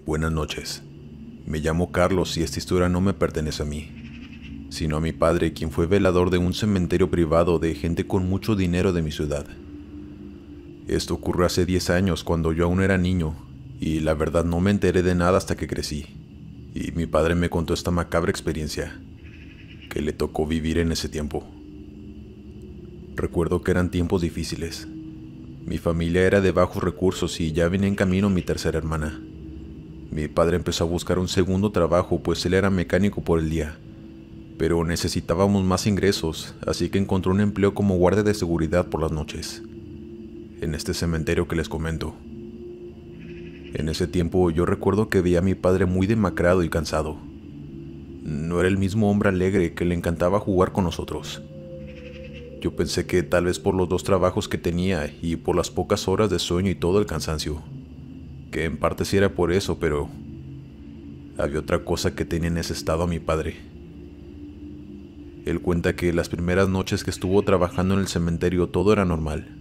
Buenas noches. Me llamo Carlos y esta historia no me pertenece a mí, sino a mi padre, quien fue velador de un cementerio privado de gente con mucho dinero de mi ciudad. Esto ocurrió hace 10 años cuando yo aún era niño, y la verdad no me enteré de nada hasta que crecí, y mi padre me contó esta macabra experiencia que le tocó vivir en ese tiempo. Recuerdo que eran tiempos difíciles. Mi familia era de bajos recursos y ya venía en camino mi tercera hermana. Mi padre empezó a buscar un segundo trabajo, pues él era mecánico por el día, pero necesitábamos más ingresos, así que encontró un empleo como guardia de seguridad por las noches, en este cementerio que les comento. En ese tiempo yo recuerdo que veía a mi padre muy demacrado y cansado. No era el mismo hombre alegre que le encantaba jugar con nosotros. Yo pensé que tal vez por los 2 trabajos que tenía y por las pocas horas de sueño y todo el cansancio, que en parte sí era por eso, pero había otra cosa que tenía en ese estado a mi padre. Él cuenta que las primeras noches que estuvo trabajando en el cementerio todo era normal.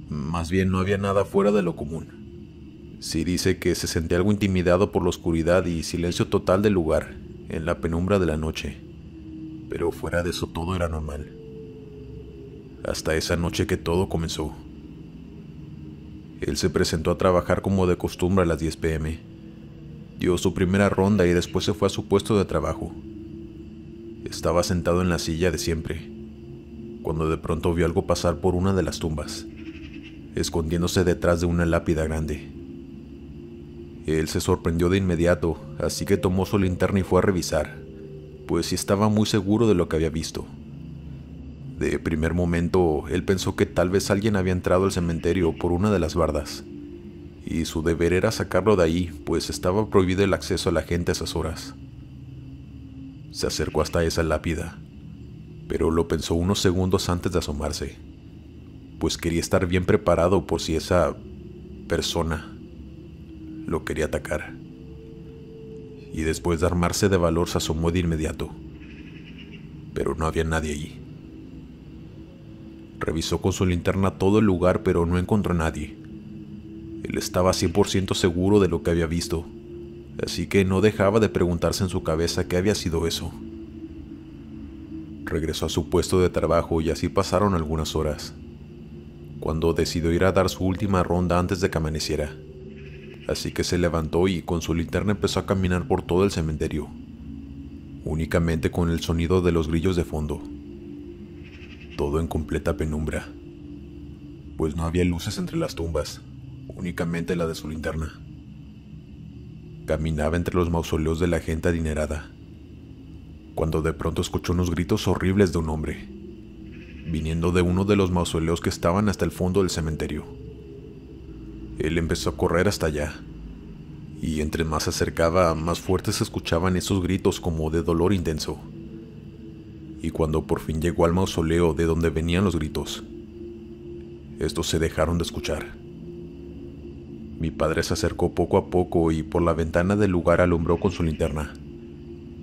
Más bien no había nada fuera de lo común. Sí dice que se sentía algo intimidado por la oscuridad y silencio total del lugar, en la penumbra de la noche, pero fuera de eso todo era normal. Hasta esa noche que todo comenzó. Él se presentó a trabajar como de costumbre a las 10 p.m. Dio su primera ronda y después se fue a su puesto de trabajo. Estaba sentado en la silla de siempre, cuando de pronto vio algo pasar por una de las tumbas, escondiéndose detrás de una lápida grande. Él se sorprendió de inmediato, así que tomó su linterna y fue a revisar, pues sí estaba muy seguro de lo que había visto. De primer momento, él pensó que tal vez alguien había entrado al cementerio por una de las bardas, y su deber era sacarlo de ahí, pues estaba prohibido el acceso a la gente a esas horas. Se acercó hasta esa lápida, pero lo pensó unos segundos antes de asomarse, pues quería estar bien preparado por si esa persona lo quería atacar. Y después de armarse de valor se asomó de inmediato, pero no había nadie allí. Revisó con su linterna todo el lugar, pero no encontró a nadie. Él estaba 100% seguro de lo que había visto, así que no dejaba de preguntarse en su cabeza qué había sido eso. Regresó a su puesto de trabajo y así pasaron algunas horas, cuando decidió ir a dar su última ronda antes de que amaneciera. Así que se levantó y con su linterna empezó a caminar por todo el cementerio, únicamente con el sonido de los grillos de fondo. Todo en completa penumbra, pues no había luces entre las tumbas, únicamente la de su linterna. Caminaba entre los mausoleos de la gente adinerada, cuando de pronto escuchó unos gritos horribles de un hombre, viniendo de uno de los mausoleos que estaban hasta el fondo del cementerio. Él empezó a correr hasta allá, y entre más se acercaba, más fuertes se escuchaban esos gritos como de dolor intenso. Y cuando por fin llegó al mausoleo de donde venían los gritos, estos se dejaron de escuchar. Mi padre se acercó poco a poco y por la ventana del lugar alumbró con su linterna,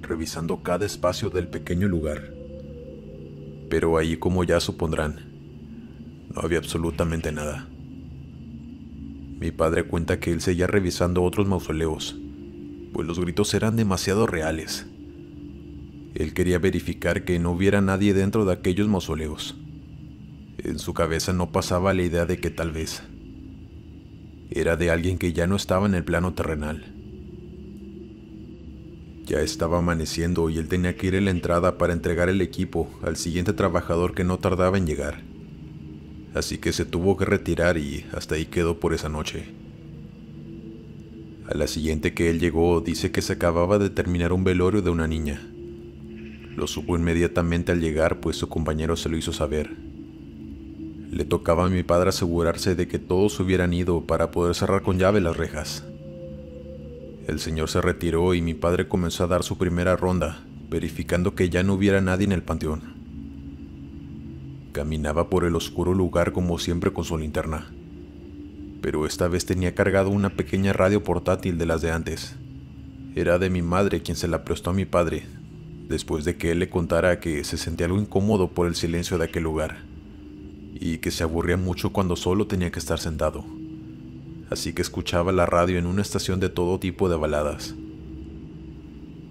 revisando cada espacio del pequeño lugar. Pero ahí, como ya supondrán, no había absolutamente nada. Mi padre cuenta que él seguía revisando otros mausoleos, pues los gritos eran demasiado reales. Él quería verificar que no hubiera nadie dentro de aquellos mausoleos. En su cabeza no pasaba la idea de que tal vez era de alguien que ya no estaba en el plano terrenal. Ya estaba amaneciendo y él tenía que ir a la entrada para entregar el equipo al siguiente trabajador que no tardaba en llegar. Así que se tuvo que retirar y hasta ahí quedó por esa noche. A la siguiente que él llegó, dice que se acababa de terminar un velorio de una niña. Lo supo inmediatamente al llegar, pues su compañero se lo hizo saber. Le tocaba a mi padre asegurarse de que todos hubieran ido para poder cerrar con llave las rejas. El señor se retiró y mi padre comenzó a dar su primera ronda, verificando que ya no hubiera nadie en el panteón. Caminaba por el oscuro lugar como siempre con su linterna, pero esta vez tenía cargado una pequeña radio portátil de las de antes. Era de mi madre quien se la prestó a mi padre, después de que él le contara que se sentía algo incómodo por el silencio de aquel lugar, y que se aburría mucho cuando solo tenía que estar sentado. así que escuchaba la radio en una estación de todo tipo de baladas,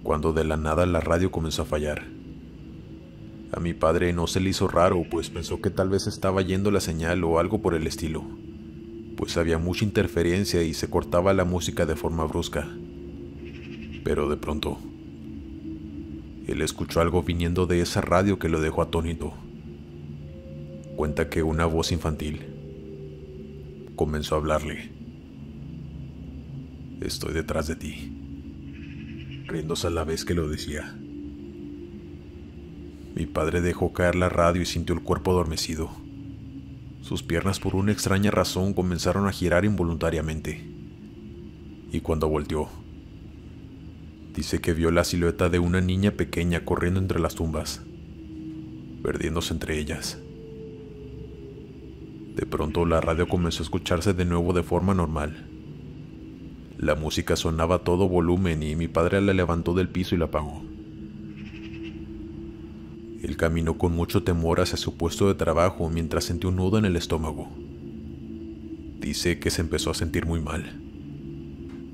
cuando de la nada la radio comenzó a fallar. A mi padre no se le hizo raro, pues pensó que tal vez estaba yendo la señal o algo por el estilo, pues había mucha interferencia y se cortaba la música de forma brusca. Pero de pronto, él escuchó algo viniendo de esa radio que lo dejó atónito. Cuenta que una voz infantil comenzó a hablarle. «Estoy detrás de ti», riéndose a la vez que lo decía. Mi padre dejó caer la radio y sintió el cuerpo adormecido. Sus piernas por una extraña razón comenzaron a girar involuntariamente. Y cuando volteó, dice que vio la silueta de una niña pequeña corriendo entre las tumbas, perdiéndose entre ellas. De pronto la radio comenzó a escucharse de nuevo de forma normal. La música sonaba a todo volumen y mi padre la levantó del piso y la apagó. Él caminó con mucho temor hacia su puesto de trabajo mientras sentía un nudo en el estómago. Dice que se empezó a sentir muy mal.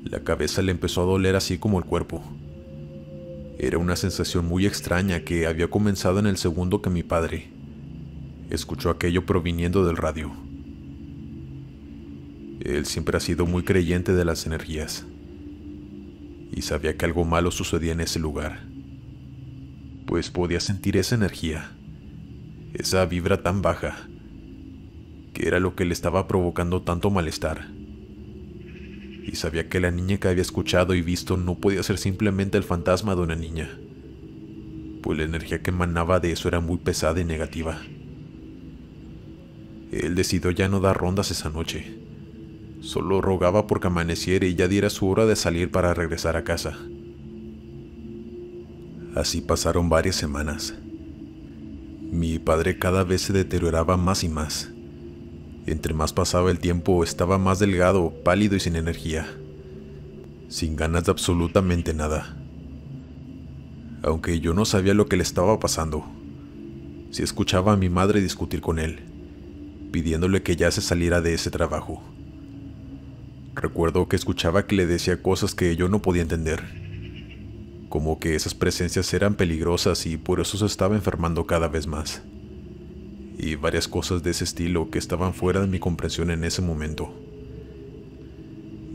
La cabeza le empezó a doler así como el cuerpo. Era una sensación muy extraña que había comenzado en el segundo que mi padre escuchó aquello proviniendo del radio. Él siempre ha sido muy creyente de las energías y sabía que algo malo sucedía en ese lugar, pues podía sentir esa energía, esa vibra tan baja, que era lo que le estaba provocando tanto malestar. Y sabía que la niña que había escuchado y visto no podía ser simplemente el fantasma de una niña, pues la energía que emanaba de eso era muy pesada y negativa. Él decidió ya no dar rondas esa noche. Solo rogaba porque amaneciera y ya diera su hora de salir para regresar a casa. Así pasaron varias semanas. Mi padre cada vez se deterioraba más y más. Entre más pasaba el tiempo, estaba más delgado, pálido y sin energía, sin ganas de absolutamente nada. Aunque yo no sabía lo que le estaba pasando, sí escuchaba a mi madre discutir con él, pidiéndole que ya se saliera de ese trabajo. Recuerdo que escuchaba que le decía cosas que yo no podía entender, como que esas presencias eran peligrosas y por eso se estaba enfermando cada vez más, y varias cosas de ese estilo que estaban fuera de mi comprensión en ese momento.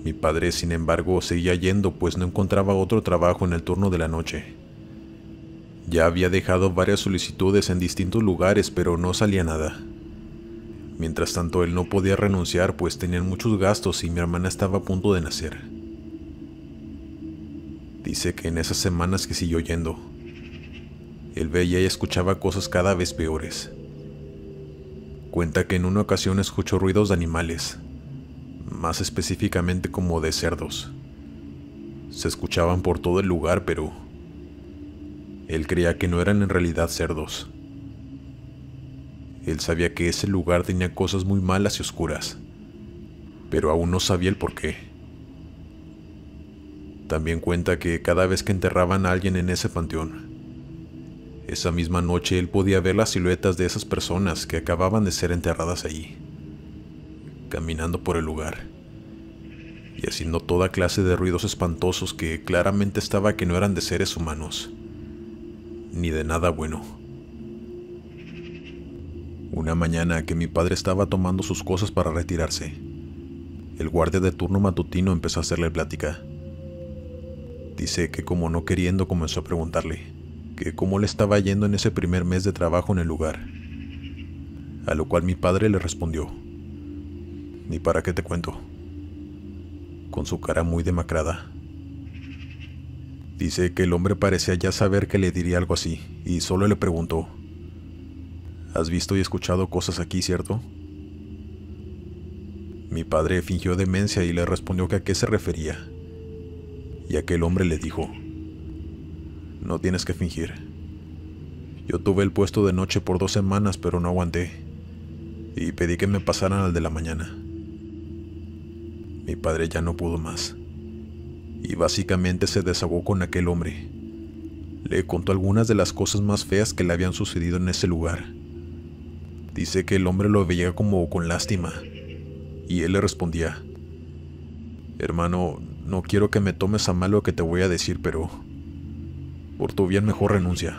Mi padre, sin embargo, seguía yendo, pues no encontraba otro trabajo en el turno de la noche. Ya había dejado varias solicitudes en distintos lugares, pero no salía nada. Mientras tanto, él no podía renunciar, pues tenían muchos gastos y mi hermana estaba a punto de nacer. Dice que en esas semanas que siguió yendo, él veía y escuchaba cosas cada vez peores. Cuenta que en una ocasión escuchó ruidos de animales, más específicamente como de cerdos. Se escuchaban por todo el lugar, pero él creía que no eran en realidad cerdos. Él sabía que ese lugar tenía cosas muy malas y oscuras, pero aún no sabía el por qué. También cuenta que cada vez que enterraban a alguien en ese panteón, esa misma noche él podía ver las siluetas de esas personas que acababan de ser enterradas allí, caminando por el lugar y haciendo toda clase de ruidos espantosos que claramente estaba que no eran de seres humanos, ni de nada bueno. Una mañana que mi padre estaba tomando sus cosas para retirarse, el guardia de turno matutino empezó a hacerle plática. Dice que como no queriendo comenzó a preguntarle que cómo le estaba yendo en ese primer mes de trabajo en el lugar, a lo cual mi padre le respondió: «Ni para qué te cuento», con su cara muy demacrada. Dice que el hombre parecía ya saber que le diría algo así, y solo le preguntó: «¿Has visto y escuchado cosas aquí, cierto?». Mi padre fingió demencia y le respondió que a qué se refería, y aquel hombre le dijo: «No tienes que fingir. Yo tuve el puesto de noche por 2 semanas, pero no aguanté, y pedí que me pasaran al de la mañana». Mi padre ya no pudo más, y básicamente se desahogó con aquel hombre. Le contó algunas de las cosas más feas que le habían sucedido en ese lugar. Dice que el hombre lo veía como con lástima, y él le respondía Hermano, no quiero que me tomes a mal lo que te voy a decir, pero por tu bien mejor renuncia.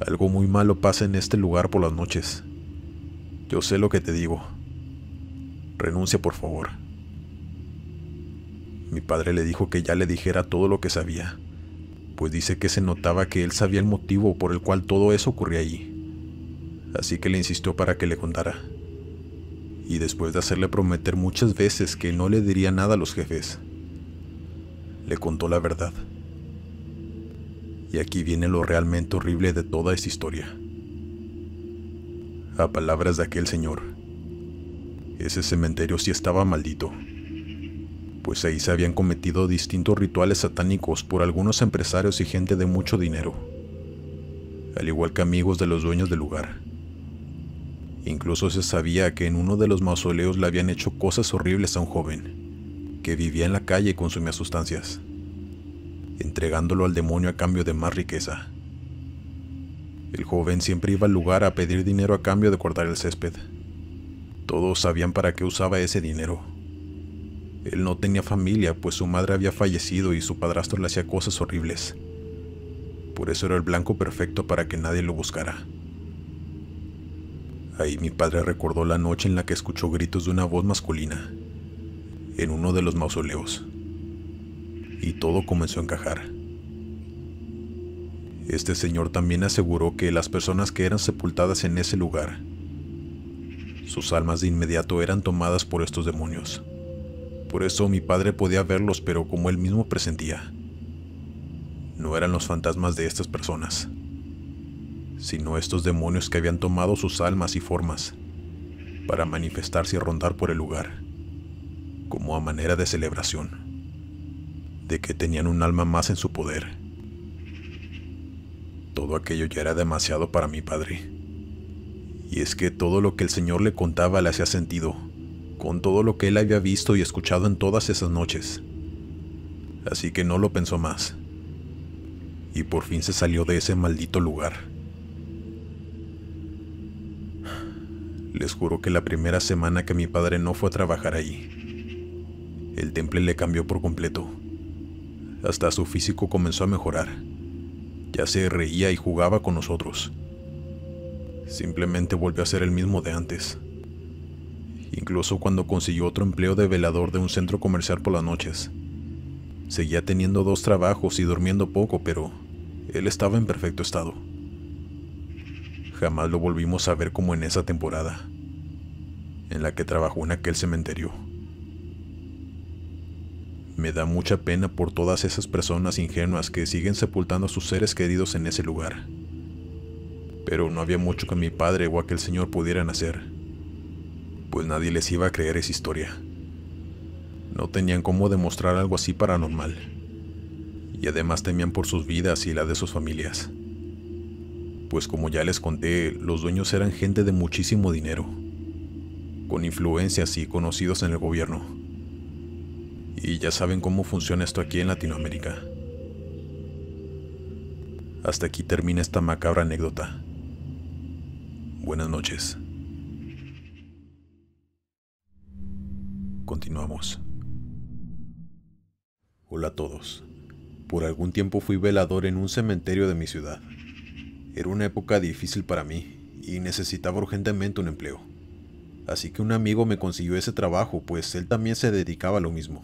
Algo muy malo pasa en este lugar por las noches. Yo sé lo que te digo. Renuncia, por favor. Mi padre le dijo que ya le dijera todo lo que sabía, pues dice que se notaba que él sabía el motivo por el cual todo eso ocurría allí. Así que le insistió para que le contara. Y después de hacerle prometer muchas veces que no le diría nada a los jefes, le contó la verdad. Y aquí viene lo realmente horrible de toda esta historia. A palabras de aquel señor, ese cementerio sí estaba maldito, pues ahí se habían cometido distintos rituales satánicos por algunos empresarios y gente de mucho dinero, al igual que amigos de los dueños del lugar. Incluso se sabía que en uno de los mausoleos le habían hecho cosas horribles a un joven que vivía en la calle y consumía sustancias, entregándolo al demonio a cambio de más riqueza. El joven siempre iba al lugar a pedir dinero a cambio de cortar el césped. Todos sabían para qué usaba ese dinero. Él no tenía familia, pues su madre había fallecido y su padrastro le hacía cosas horribles. Por eso era el blanco perfecto para que nadie lo buscara. Ahí mi padre recordó la noche en la que escuchó gritos de una voz masculina en uno de los mausoleos, y todo comenzó a encajar. Este señor también aseguró que las personas que eran sepultadas en ese lugar, sus almas de inmediato eran tomadas por estos demonios. Por eso mi padre podía verlos, pero como él mismo presentía, no eran los fantasmas de estas personas, sino estos demonios que habían tomado sus almas y formas para manifestarse y rondar por el lugar, como a manera de celebración, de que tenían un alma más en su poder. Todo aquello ya era demasiado para mi padre, y es que todo lo que el Señor le contaba le hacía sentido, con todo lo que él había visto y escuchado en todas esas noches. Así que no lo pensó más, y por fin se salió de ese maldito lugar. Les juro que la primera semana que mi padre no fue a trabajar ahí, el temple le cambió por completo. Hasta su físico comenzó a mejorar. Ya se reía y jugaba con nosotros. Simplemente volvió a ser el mismo de antes. Incluso cuando consiguió otro empleo de velador de un centro comercial por las noches. Seguía teniendo 2 trabajos y durmiendo poco, pero él estaba en perfecto estado. Jamás lo volvimos a ver como en esa temporada, en la que trabajó en aquel cementerio. Me da mucha pena por todas esas personas ingenuas que siguen sepultando a sus seres queridos en ese lugar. Pero no había mucho que mi padre o aquel señor pudieran hacer, pues nadie les iba a creer esa historia. No tenían cómo demostrar algo así paranormal, y además temían por sus vidas y la de sus familias. Pues como ya les conté, los dueños eran gente de muchísimo dinero, con influencias y conocidos en el gobierno. Y ya saben cómo funciona esto aquí en Latinoamérica. Hasta aquí termina esta macabra anécdota. Buenas noches. Continuamos. Hola a todos. Por algún tiempo fui velador en un cementerio de mi ciudad. Era una época difícil para mí y necesitaba urgentemente un empleo. Así que un amigo me consiguió ese trabajo, pues él también se dedicaba a lo mismo.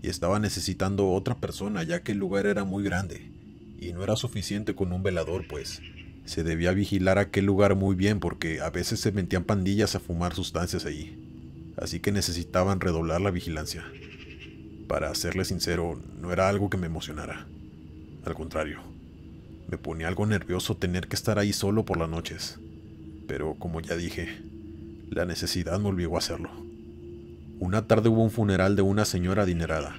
Y estaba necesitando otra persona, ya que el lugar era muy grande y no era suficiente con un velador, pues se debía vigilar aquel lugar muy bien porque a veces se metían pandillas a fumar sustancias allí. Así que necesitaban redoblar la vigilancia. Para serles sincero, no era algo que me emocionara. Al contrario, me ponía algo nervioso tener que estar ahí solo por las noches. Pero como ya dije, la necesidad me obligó a hacerlo. Una tarde hubo un funeral de una señora adinerada.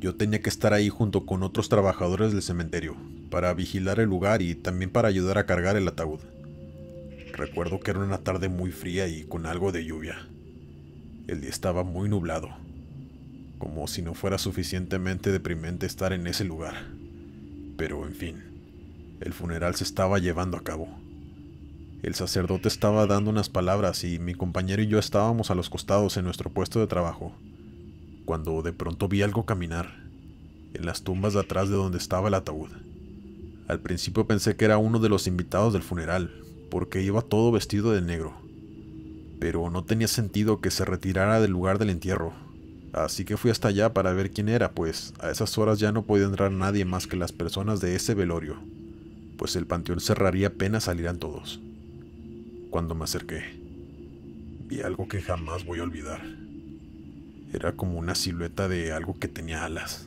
Yo tenía que estar ahí junto con otros trabajadores del cementerio, para vigilar el lugar y también para ayudar a cargar el ataúd. Recuerdo que era una tarde muy fría y con algo de lluvia. El día estaba muy nublado, como si no fuera suficientemente deprimente estar en ese lugar. Pero en fin, el funeral se estaba llevando a cabo. El sacerdote estaba dando unas palabras y mi compañero y yo estábamos a los costados en nuestro puesto de trabajo, cuando de pronto vi algo caminar en las tumbas de atrás de donde estaba el ataúd. Al principio pensé que era uno de los invitados del funeral, porque iba todo vestido de negro, pero no tenía sentido que se retirara del lugar del entierro, así que fui hasta allá para ver quién era, pues a esas horas ya no podía entrar nadie más que las personas de ese velorio, pues el panteón cerraría apenas salieran todos. Cuando me acerqué, vi algo que jamás voy a olvidar. Era como una silueta de algo que tenía alas.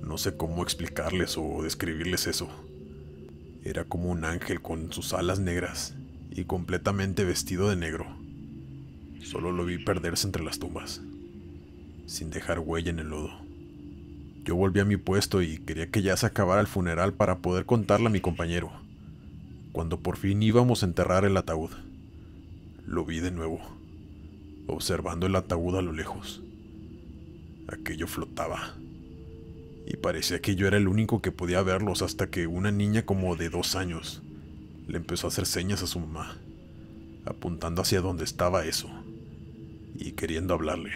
No sé cómo explicarles o describirles eso. Era como un ángel con sus alas negras y completamente vestido de negro. Solo lo vi perderse entre las tumbas, sin dejar huella en el lodo. Yo volví a mi puesto y quería que ya se acabara el funeral para poder contarle a mi compañero. Cuando por fin íbamos a enterrar el ataúd, lo vi de nuevo, observando el ataúd a lo lejos. Aquello flotaba, y parecía que yo era el único que podía verlos, hasta que una niña como de 2 años le empezó a hacer señas a su mamá, apuntando hacia donde estaba eso, y queriendo hablarle.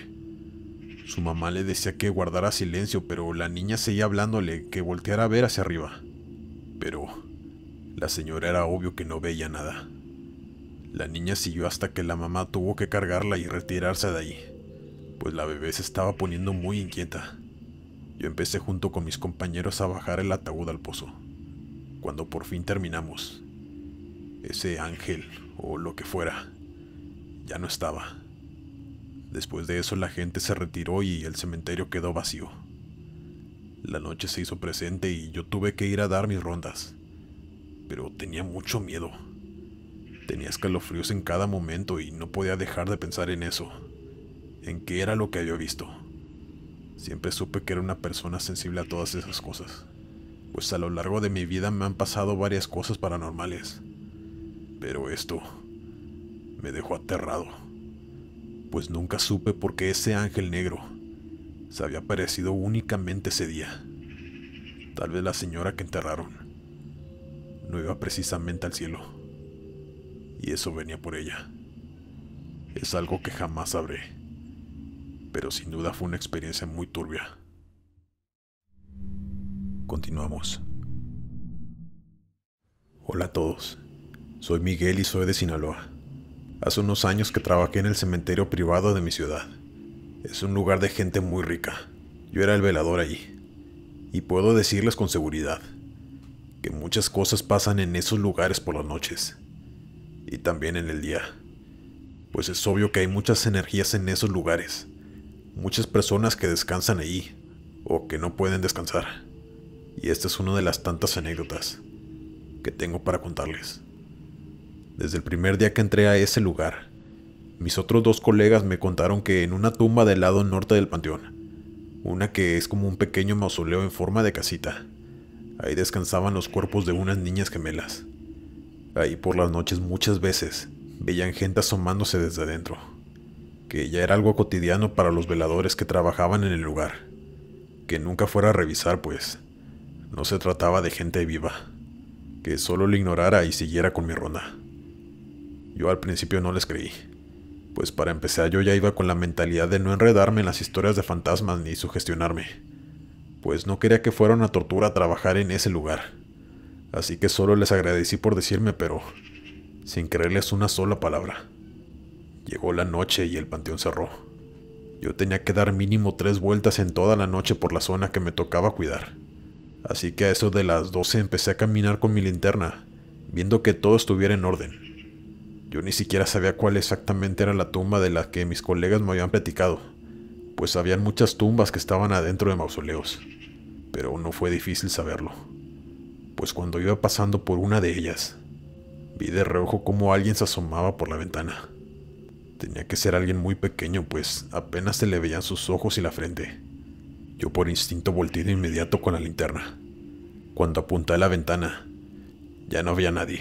Su mamá le decía que guardara silencio, pero la niña seguía hablándole que volteara a ver hacia arriba. Pero la señora era obvio que no veía nada. La niña siguió hasta que la mamá tuvo que cargarla y retirarse de ahí, pues la bebé se estaba poniendo muy inquieta. Yo empecé junto con mis compañeros a bajar el ataúd al pozo. Cuando por fin terminamos, ese ángel, o lo que fuera, ya no estaba. Después de eso la gente se retiró y el cementerio quedó vacío. La noche se hizo presente y yo tuve que ir a dar mis rondas, pero tenía mucho miedo. Tenía escalofríos en cada momento y no podía dejar de pensar en eso, en qué era lo que había visto. Siempre supe que era una persona sensible a todas esas cosas, pues a lo largo de mi vida me han pasado varias cosas paranormales, pero esto me dejó aterrado, pues nunca supe por qué ese ángel negro se había aparecido únicamente ese día. Tal vez la señora que enterraron no iba precisamente al cielo, y eso venía por ella. Es algo que jamás sabré, pero sin duda fue una experiencia muy turbia. Continuamos. Hola a todos, soy Miguel y soy de Sinaloa. Hace unos años que trabajé en el cementerio privado de mi ciudad. Es un lugar de gente muy rica. Yo era el velador allí, y puedo decirles con seguridad que muchas cosas pasan en esos lugares por las noches, y también en el día, pues es obvio que hay muchas energías en esos lugares, muchas personas que descansan allí, o que no pueden descansar, y esta es una de las tantas anécdotas que tengo para contarles. Desde el primer día que entré a ese lugar, mis otros 2 colegas me contaron que en una tumba del lado norte del panteón, una que es como un pequeño mausoleo en forma de casita, ahí descansaban los cuerpos de unas niñas gemelas. Ahí por las noches muchas veces veían gente asomándose desde adentro, que ya era algo cotidiano para los veladores que trabajaban en el lugar, que nunca fuera a revisar, pues no se trataba de gente viva, que solo lo ignorara y siguiera con mi ronda. Yo al principio no les creí, pues para empezar yo ya iba con la mentalidad de no enredarme en las historias de fantasmas ni sugestionarme, pues no quería que fuera una tortura trabajar en ese lugar. Así que solo les agradecí por decirme, pero sin creerles una sola palabra. Llegó la noche y el panteón cerró. Yo tenía que dar mínimo 3 vueltas en toda la noche por la zona que me tocaba cuidar. Así que a eso de las 12 empecé a caminar con mi linterna, viendo que todo estuviera en orden. Yo ni siquiera sabía cuál exactamente era la tumba de la que mis colegas me habían platicado, pues habían muchas tumbas que estaban adentro de mausoleos, pero no fue difícil saberlo, pues cuando iba pasando por una de ellas, vi de reojo cómo alguien se asomaba por la ventana. Tenía que ser alguien muy pequeño, pues apenas se le veían sus ojos y la frente. Yo por instinto volteé de inmediato con la linterna. Cuando apunté a la ventana, ya no había nadie.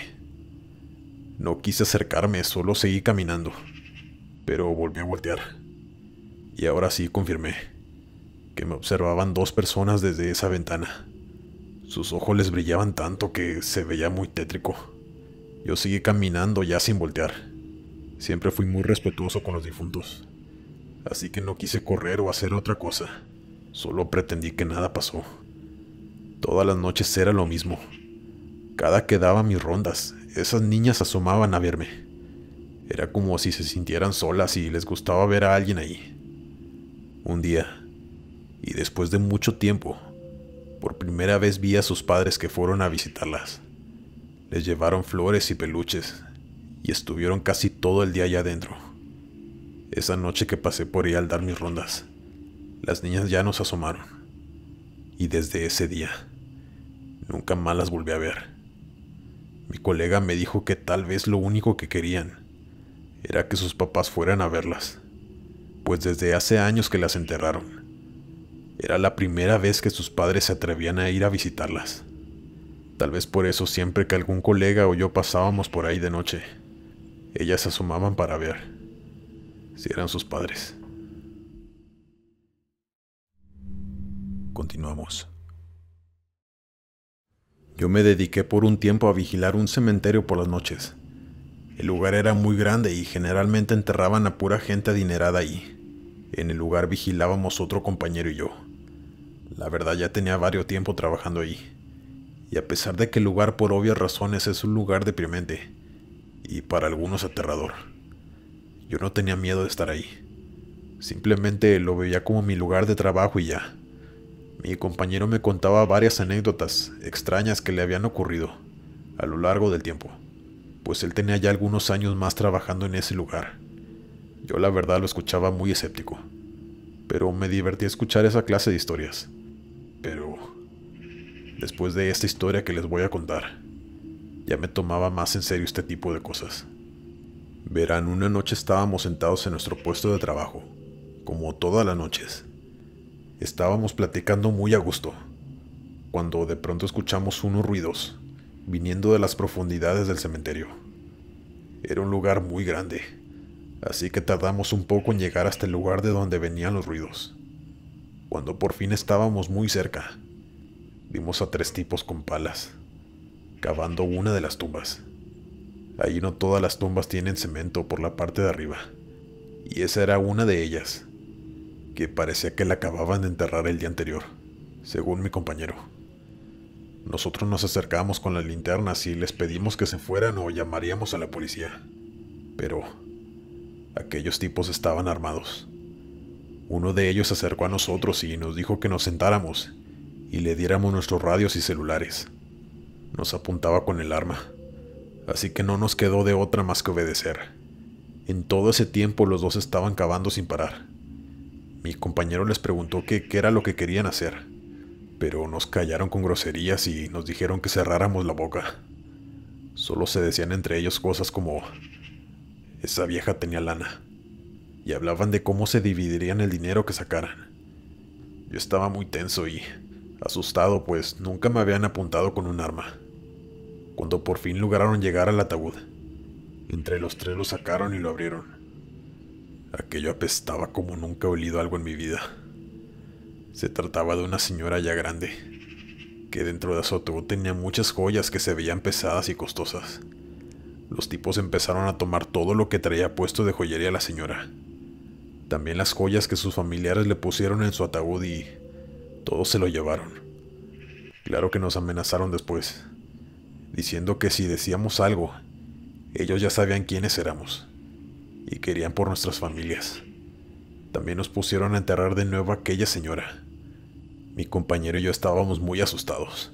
No quise acercarme, solo seguí caminando, pero volví a voltear. Y ahora sí confirmé que me observaban 2 personas desde esa ventana. Sus ojos les brillaban tanto que se veía muy tétrico. Yo seguí caminando ya sin voltear. Siempre fui muy respetuoso con los difuntos, así que no quise correr o hacer otra cosa. Solo pretendí que nada pasó. Todas las noches era lo mismo. Cada que daba mis rondas, esas niñas asomaban a verme. Era como si se sintieran solas y les gustaba ver a alguien ahí. Un día, y después de mucho tiempo, por primera vez vi a sus padres que fueron a visitarlas. Les llevaron flores y peluches, y estuvieron casi todo el día allá adentro. Esa noche que pasé por ahí al dar mis rondas, las niñas ya nos asomaron. Y desde ese día, nunca más las volví a ver. Mi colega me dijo que tal vez lo único que querían era que sus papás fueran a verlas, pues desde hace años que las enterraron. Era la primera vez que sus padres se atrevían a ir a visitarlas. Tal vez por eso siempre que algún colega o yo pasábamos por ahí de noche, ellas se asomaban para ver si eran sus padres. Continuamos. Yo me dediqué por un tiempo a vigilar un cementerio por las noches. El lugar era muy grande y generalmente enterraban a pura gente adinerada ahí. En el lugar vigilábamos otro compañero y yo. La verdad ya tenía varios tiempo trabajando ahí. Y a pesar de que el lugar por obvias razones es un lugar deprimente y para algunos aterrador, yo no tenía miedo de estar ahí. Simplemente lo veía como mi lugar de trabajo y ya. Mi compañero me contaba varias anécdotas extrañas que le habían ocurrido a lo largo del tiempo, pues él tenía ya algunos años más trabajando en ese lugar. Yo la verdad lo escuchaba muy escéptico, pero me divertí escuchar esa clase de historias. Pero después de esta historia que les voy a contar, ya me tomaba más en serio este tipo de cosas. Verán, una noche estábamos sentados en nuestro puesto de trabajo, como todas las noches. Estábamos platicando muy a gusto, cuando de pronto escuchamos unos ruidos viniendo de las profundidades del cementerio. Era un lugar muy grande, así que tardamos un poco en llegar hasta el lugar de donde venían los ruidos. Cuando por fin estábamos muy cerca, vimos a 3 tipos con palas, cavando una de las tumbas. Ahí no todas las tumbas tienen cemento por la parte de arriba, y esa era una de ellas, que parecía que la acababan de enterrar el día anterior, según mi compañero. Nosotros nos acercamos con las linternas y les pedimos que se fueran o llamaríamos a la policía. Pero aquellos tipos estaban armados. Uno de ellos se acercó a nosotros y nos dijo que nos sentáramos y le diéramos nuestros radios y celulares. Nos apuntaba con el arma, así que no nos quedó de otra más que obedecer. En todo ese tiempo los dos estaban cavando sin parar. Mi compañero les preguntó qué era lo que querían hacer, pero nos callaron con groserías y nos dijeron que cerráramos la boca. Solo se decían entre ellos cosas como: esa vieja tenía lana, y hablaban de cómo se dividirían el dinero que sacaran. Yo estaba muy tenso y asustado, pues nunca me habían apuntado con un arma. Cuando por fin lograron llegar al ataúd, entre los 3 lo sacaron y lo abrieron. Aquello apestaba como nunca he olido algo en mi vida. Se trataba de una señora ya grande, que dentro de su ataúd tenía muchas joyas que se veían pesadas y costosas. Los tipos empezaron a tomar todo lo que traía puesto de joyería la señora. También las joyas que sus familiares le pusieron en su ataúd y todo se lo llevaron. Claro que nos amenazaron después, diciendo que si decíamos algo, ellos ya sabían quiénes éramos y querían por nuestras familias. También nos pusieron a enterrar de nuevo a aquella señora. Mi compañero y yo estábamos muy asustados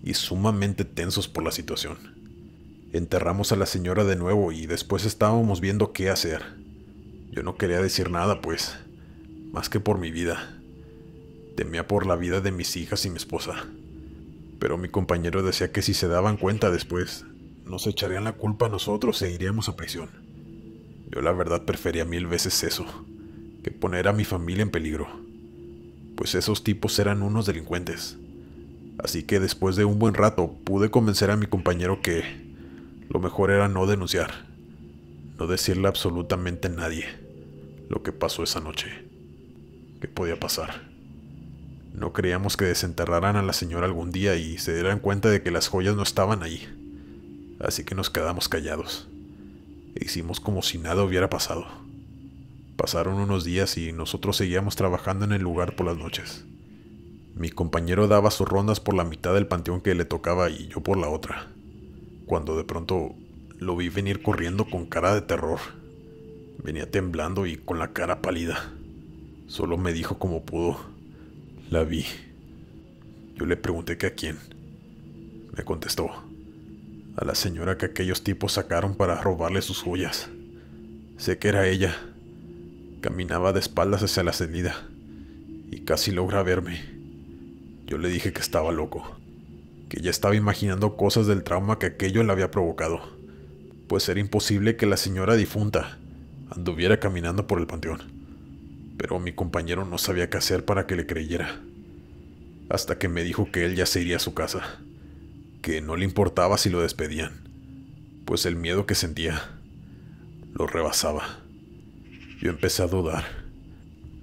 y sumamente tensos por la situación. Enterramos a la señora de nuevo y después estábamos viendo qué hacer. Yo no quería decir nada, pues, más que por mi vida. Temía por la vida de mis hijas y mi esposa. Pero mi compañero decía que si se daban cuenta después, nos echarían la culpa a nosotros e iríamos a prisión. Yo la verdad prefería 1000 veces eso, que poner a mi familia en peligro, pues esos tipos eran unos delincuentes. Así que después de un buen rato pude convencer a mi compañero que lo mejor era no denunciar, no decirle absolutamente a nadie lo que pasó esa noche. ¿Qué podía pasar? No creíamos que desenterraran a la señora algún día y se dieran cuenta de que las joyas no estaban ahí, así que nos quedamos callados e hicimos como si nada hubiera pasado. Pasaron unos días y nosotros seguíamos trabajando en el lugar por las noches. Mi compañero daba sus rondas por la mitad del panteón que le tocaba y yo por la otra, cuando de pronto lo vi venir corriendo con cara de terror. Venía temblando y con la cara pálida. Solo me dijo como pudo: la vi. Yo le pregunté que a quién. Me contestó: a la señora que aquellos tipos sacaron para robarle sus joyas. Sé que era ella. Caminaba de espaldas hacia la salida y casi logra verme. Yo le dije que estaba loco, que ya estaba imaginando cosas del trauma que aquello le había provocado, pues era imposible que la señora difunta anduviera caminando por el panteón. Pero mi compañero no sabía qué hacer para que le creyera, hasta que me dijo que él ya se iría a su casa, que no le importaba si lo despedían, pues el miedo que sentía lo rebasaba. Yo empecé a dudar.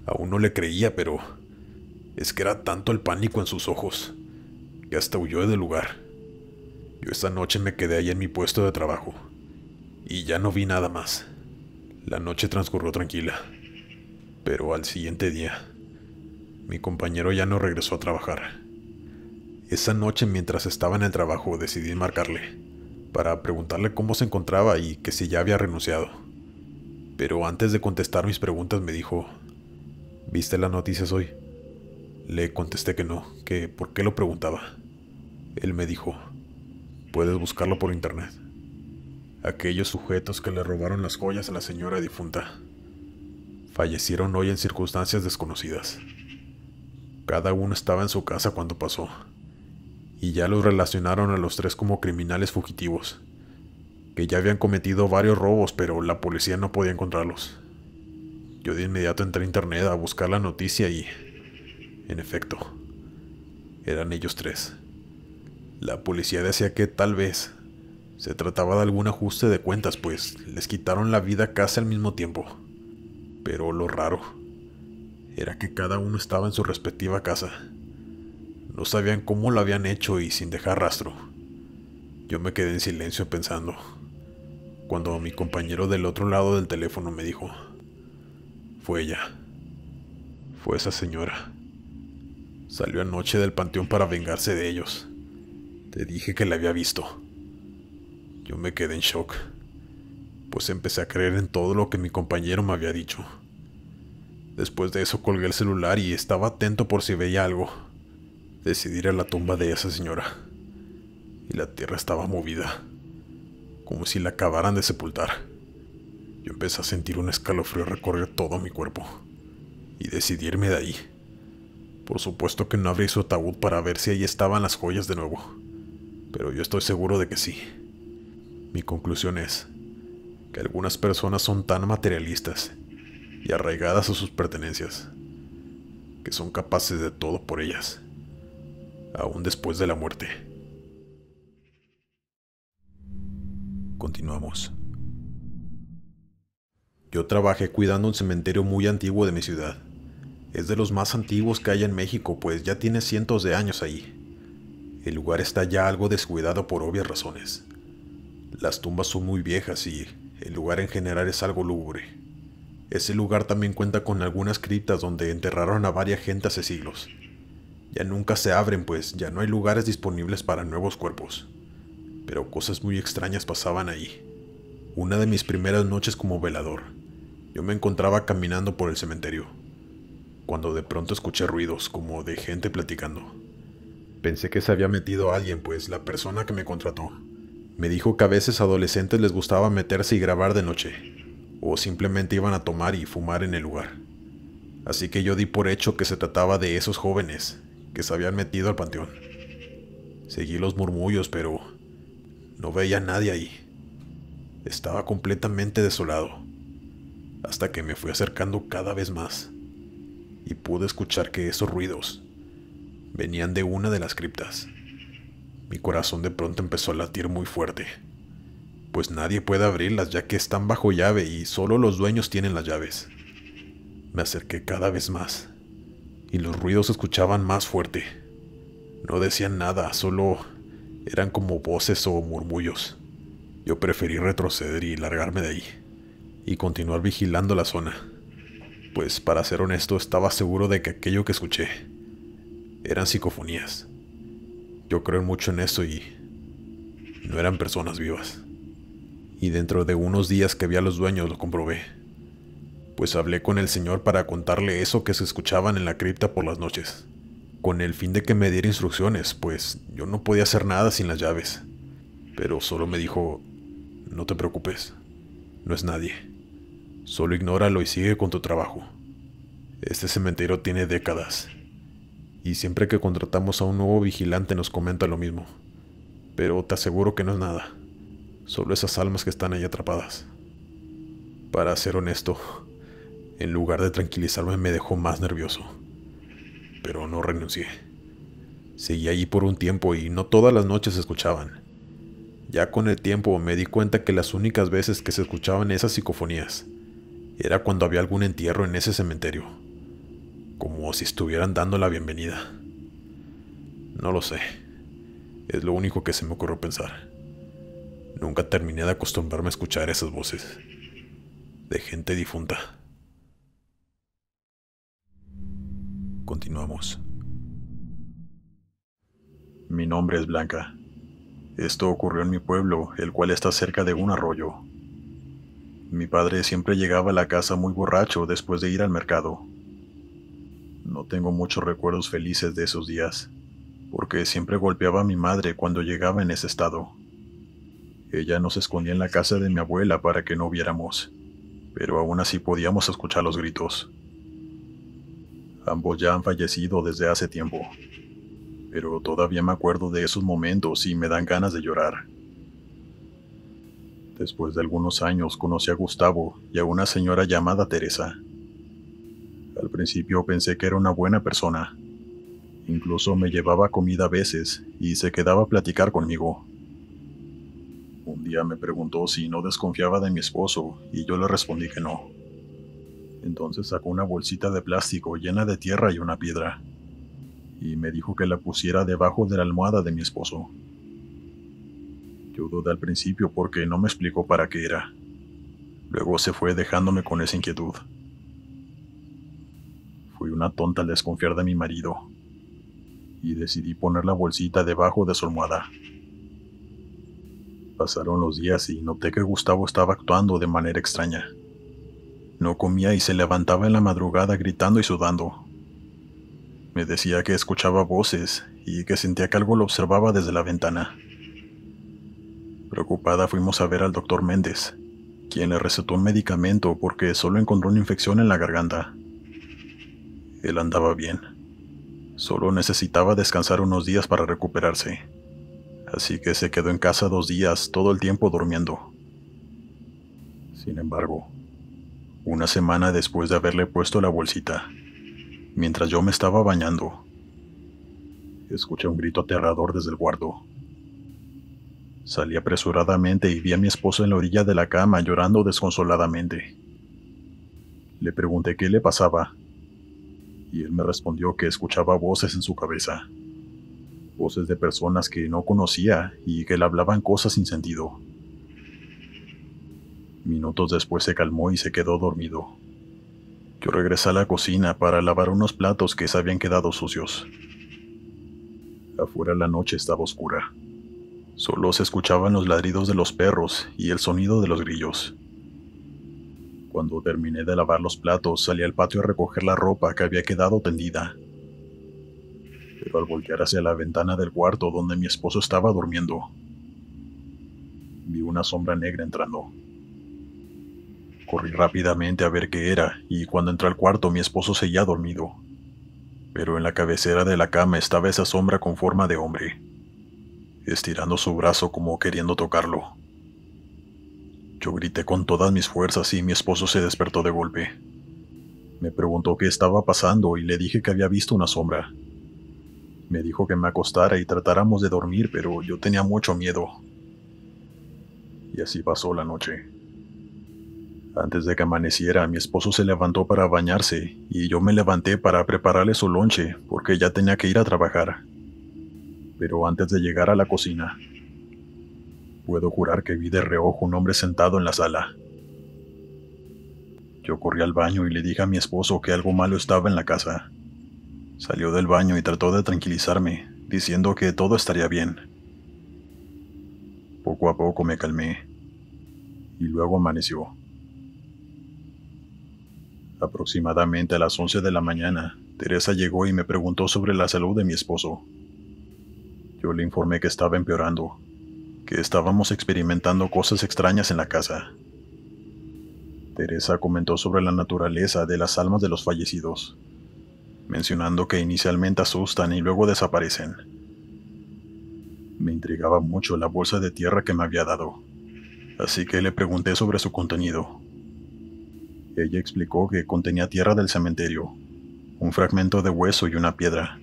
Aún no le creía, pero es que era tanto el pánico en sus ojos que hasta huyó del lugar. Yo esa noche me quedé ahí en mi puesto de trabajo y ya no vi nada más. La noche transcurrió tranquila, pero al siguiente día mi compañero ya no regresó a trabajar. Esa noche, mientras estaba en el trabajo, decidí marcarle para preguntarle cómo se encontraba y que si ya había renunciado. Pero antes de contestar mis preguntas me dijo: ¿viste las noticias hoy? Le contesté que no, que por qué lo preguntaba. Él me dijo: puedes buscarlo por internet. Aquellos sujetos que le robaron las joyas a la señora difunta fallecieron hoy en circunstancias desconocidas. Cada uno estaba en su casa cuando pasó, y ya los relacionaron a los tres como criminales fugitivos, que ya habían cometido varios robos, pero la policía no podía encontrarlos. Yo de inmediato entré a internet a buscar la noticia y, en efecto, eran ellos tres. La policía decía que tal vez se trataba de algún ajuste de cuentas, pues les quitaron la vida casi al mismo tiempo. Pero lo raro era que cada uno estaba en su respectiva casa. No sabían cómo lo habían hecho y sin dejar rastro. Yo me quedé en silencio pensando, cuando mi compañero del otro lado del teléfono me dijo: fue ella. Fue esa señora. Salió anoche del panteón para vengarse de ellos. Te dije que la había visto. Yo me quedé en shock, pues empecé a creer en todo lo que mi compañero me había dicho. Después de eso colgué el celular y estaba atento por si veía algo. Decidí ir a la tumba de esa señora, y la tierra estaba movida, como si la acabaran de sepultar. Yo empecé a sentir un escalofrío recorrer todo mi cuerpo, y decidí irme de ahí. Por supuesto que no abrí su ataúd para ver si ahí estaban las joyas de nuevo, pero yo estoy seguro de que sí. Mi conclusión es que algunas personas son tan materialistas y arraigadas a sus pertenencias, que son capaces de todo por ellas, aún después de la muerte. Continuamos. Yo trabajé cuidando un cementerio muy antiguo de mi ciudad. Es de los más antiguos que hay en México, pues ya tiene cientos de años ahí. El lugar está ya algo descuidado por obvias razones. Las tumbas son muy viejas y el lugar en general es algo lúgubre. Ese lugar también cuenta con algunas criptas donde enterraron a varias gente hace siglos. Ya nunca se abren, pues ya no hay lugares disponibles para nuevos cuerpos. Pero cosas muy extrañas pasaban ahí. Una de mis primeras noches como velador, yo me encontraba caminando por el cementerio, cuando de pronto escuché ruidos como de gente platicando. Pensé que se había metido alguien, pues la persona que me contrató me dijo que a veces a adolescentes les gustaba meterse y grabar de noche, o simplemente iban a tomar y fumar en el lugar. Así que yo di por hecho que se trataba de esos jóvenes que se habían metido al panteón. Seguí los murmullos, pero no veía a nadie ahí. Estaba completamente desolado, hasta que me fui acercando cada vez más, y pude escuchar que esos ruidos venían de una de las criptas. Mi corazón de pronto empezó a latir muy fuerte, pues nadie puede abrirlas ya que están bajo llave y solo los dueños tienen las llaves. Me acerqué cada vez más, y los ruidos se escuchaban más fuerte. No decían nada, solo eran como voces o murmullos. Yo preferí retroceder y largarme de ahí, y continuar vigilando la zona. Pues para ser honesto, estaba seguro de que aquello que escuché eran psicofonías. Yo creo mucho en eso y no eran personas vivas. Y dentro de unos días que vi a los dueños lo comprobé. Pues hablé con el señor para contarle eso que se escuchaban en la cripta por las noches, con el fin de que me diera instrucciones, pues yo no podía hacer nada sin las llaves. Pero solo me dijo: no te preocupes, no es nadie. Solo ignóralo y sigue con tu trabajo. Este cementerio tiene décadas, y siempre que contratamos a un nuevo vigilante nos comenta lo mismo. Pero te aseguro que no es nada, solo esas almas que están ahí atrapadas. Para ser honesto, en lugar de tranquilizarme me dejó más nervioso. Pero no renuncié. Seguí allí por un tiempo y no todas las noches se escuchaban. Ya con el tiempo me di cuenta que las únicas veces que se escuchaban esas psicofonías era cuando había algún entierro en ese cementerio, como si estuvieran dando la bienvenida. No lo sé, es lo único que se me ocurrió pensar. Nunca terminé de acostumbrarme a escuchar esas voces de gente difunta. Continuamos. Mi nombre es Blanca. Esto ocurrió en mi pueblo, el cual está cerca de un arroyo. Mi padre siempre llegaba a la casa muy borracho después de ir al mercado. No tengo muchos recuerdos felices de esos días, porque siempre golpeaba a mi madre cuando llegaba en ese estado. Ella nos escondía en la casa de mi abuela para que no viéramos, pero aún así podíamos escuchar los gritos. Ambos ya han fallecido desde hace tiempo, pero todavía me acuerdo de esos momentos y me dan ganas de llorar. Después de algunos años conocí a Gustavo y a una señora llamada Teresa. Al principio pensé que era una buena persona. Incluso me llevaba comida a veces y se quedaba a platicar conmigo. Un día me preguntó si no desconfiaba de mi esposo y yo le respondí que no. Entonces sacó una bolsita de plástico llena de tierra y una piedra, y me dijo que la pusiera debajo de la almohada de mi esposo. Yo dudé al principio porque no me explicó para qué era. Luego se fue dejándome con esa inquietud. Fui una tonta al desconfiar de mi marido, y decidí poner la bolsita debajo de su almohada. Pasaron los días y noté que Gustavo estaba actuando de manera extraña. No comía y se levantaba en la madrugada gritando y sudando. Me decía que escuchaba voces y que sentía que algo lo observaba desde la ventana. Preocupada fuimos a ver al doctor Méndez, quien le recetó un medicamento porque solo encontró una infección en la garganta. Él andaba bien. Solo necesitaba descansar unos días para recuperarse. Así que se quedó en casa 2 días, todo el tiempo durmiendo. Sin embargo, una semana después de haberle puesto la bolsita, mientras yo me estaba bañando, escuché un grito aterrador desde el cuarto. Salí apresuradamente y vi a mi esposo en la orilla de la cama llorando desconsoladamente. Le pregunté qué le pasaba, y él me respondió que escuchaba voces en su cabeza. Voces de personas que no conocía y que le hablaban cosas sin sentido. Minutos después se calmó y se quedó dormido. Yo regresé a la cocina para lavar unos platos que se habían quedado sucios. Afuera la noche estaba oscura. Solo se escuchaban los ladridos de los perros y el sonido de los grillos. Cuando terminé de lavar los platos, salí al patio a recoger la ropa que había quedado tendida. Pero al voltear hacia la ventana del cuarto donde mi esposo estaba durmiendo, vi una sombra negra entrando. Corrí rápidamente a ver qué era, y cuando entré al cuarto mi esposo seguía dormido. Pero en la cabecera de la cama estaba esa sombra con forma de hombre, estirando su brazo como queriendo tocarlo. Yo grité con todas mis fuerzas y mi esposo se despertó de golpe. Me preguntó qué estaba pasando y le dije que había visto una sombra. Me dijo que me acostara y tratáramos de dormir, pero yo tenía mucho miedo. Y así pasó la noche. Antes de que amaneciera, mi esposo se levantó para bañarse y yo me levanté para prepararle su lonche porque ya tenía que ir a trabajar. Pero antes de llegar a la cocina, puedo jurar que vi de reojo un hombre sentado en la sala. Yo corrí al baño y le dije a mi esposo que algo malo estaba en la casa. Salió del baño y trató de tranquilizarme, diciendo que todo estaría bien. Poco a poco me calmé y luego amaneció. Aproximadamente a las 11 de la mañana, Teresa llegó y me preguntó sobre la salud de mi esposo. Yo le informé que estaba empeorando, que estábamos experimentando cosas extrañas en la casa. Teresa comentó sobre la naturaleza de las almas de los fallecidos, mencionando que inicialmente asustan y luego desaparecen. Me intrigaba mucho la bolsa de tierra que me había dado, así que le pregunté sobre su contenido. Ella explicó que contenía tierra del cementerio, un fragmento de hueso y una piedra.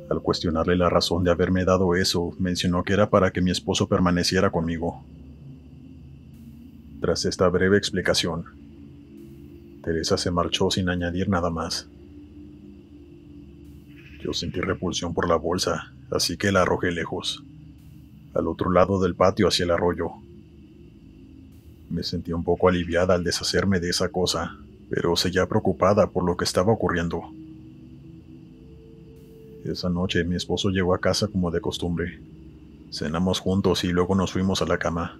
Al cuestionarle la razón de haberme dado eso, mencionó que era para que mi esposo permaneciera conmigo. Tras esta breve explicación, Teresa se marchó sin añadir nada más. Yo sentí repulsión por la bolsa, así que la arrojé lejos, al otro lado del patio hacia el arroyo. Me sentí un poco aliviada al deshacerme de esa cosa, pero seguía preocupada por lo que estaba ocurriendo. Esa noche mi esposo llegó a casa como de costumbre. Cenamos juntos y luego nos fuimos a la cama.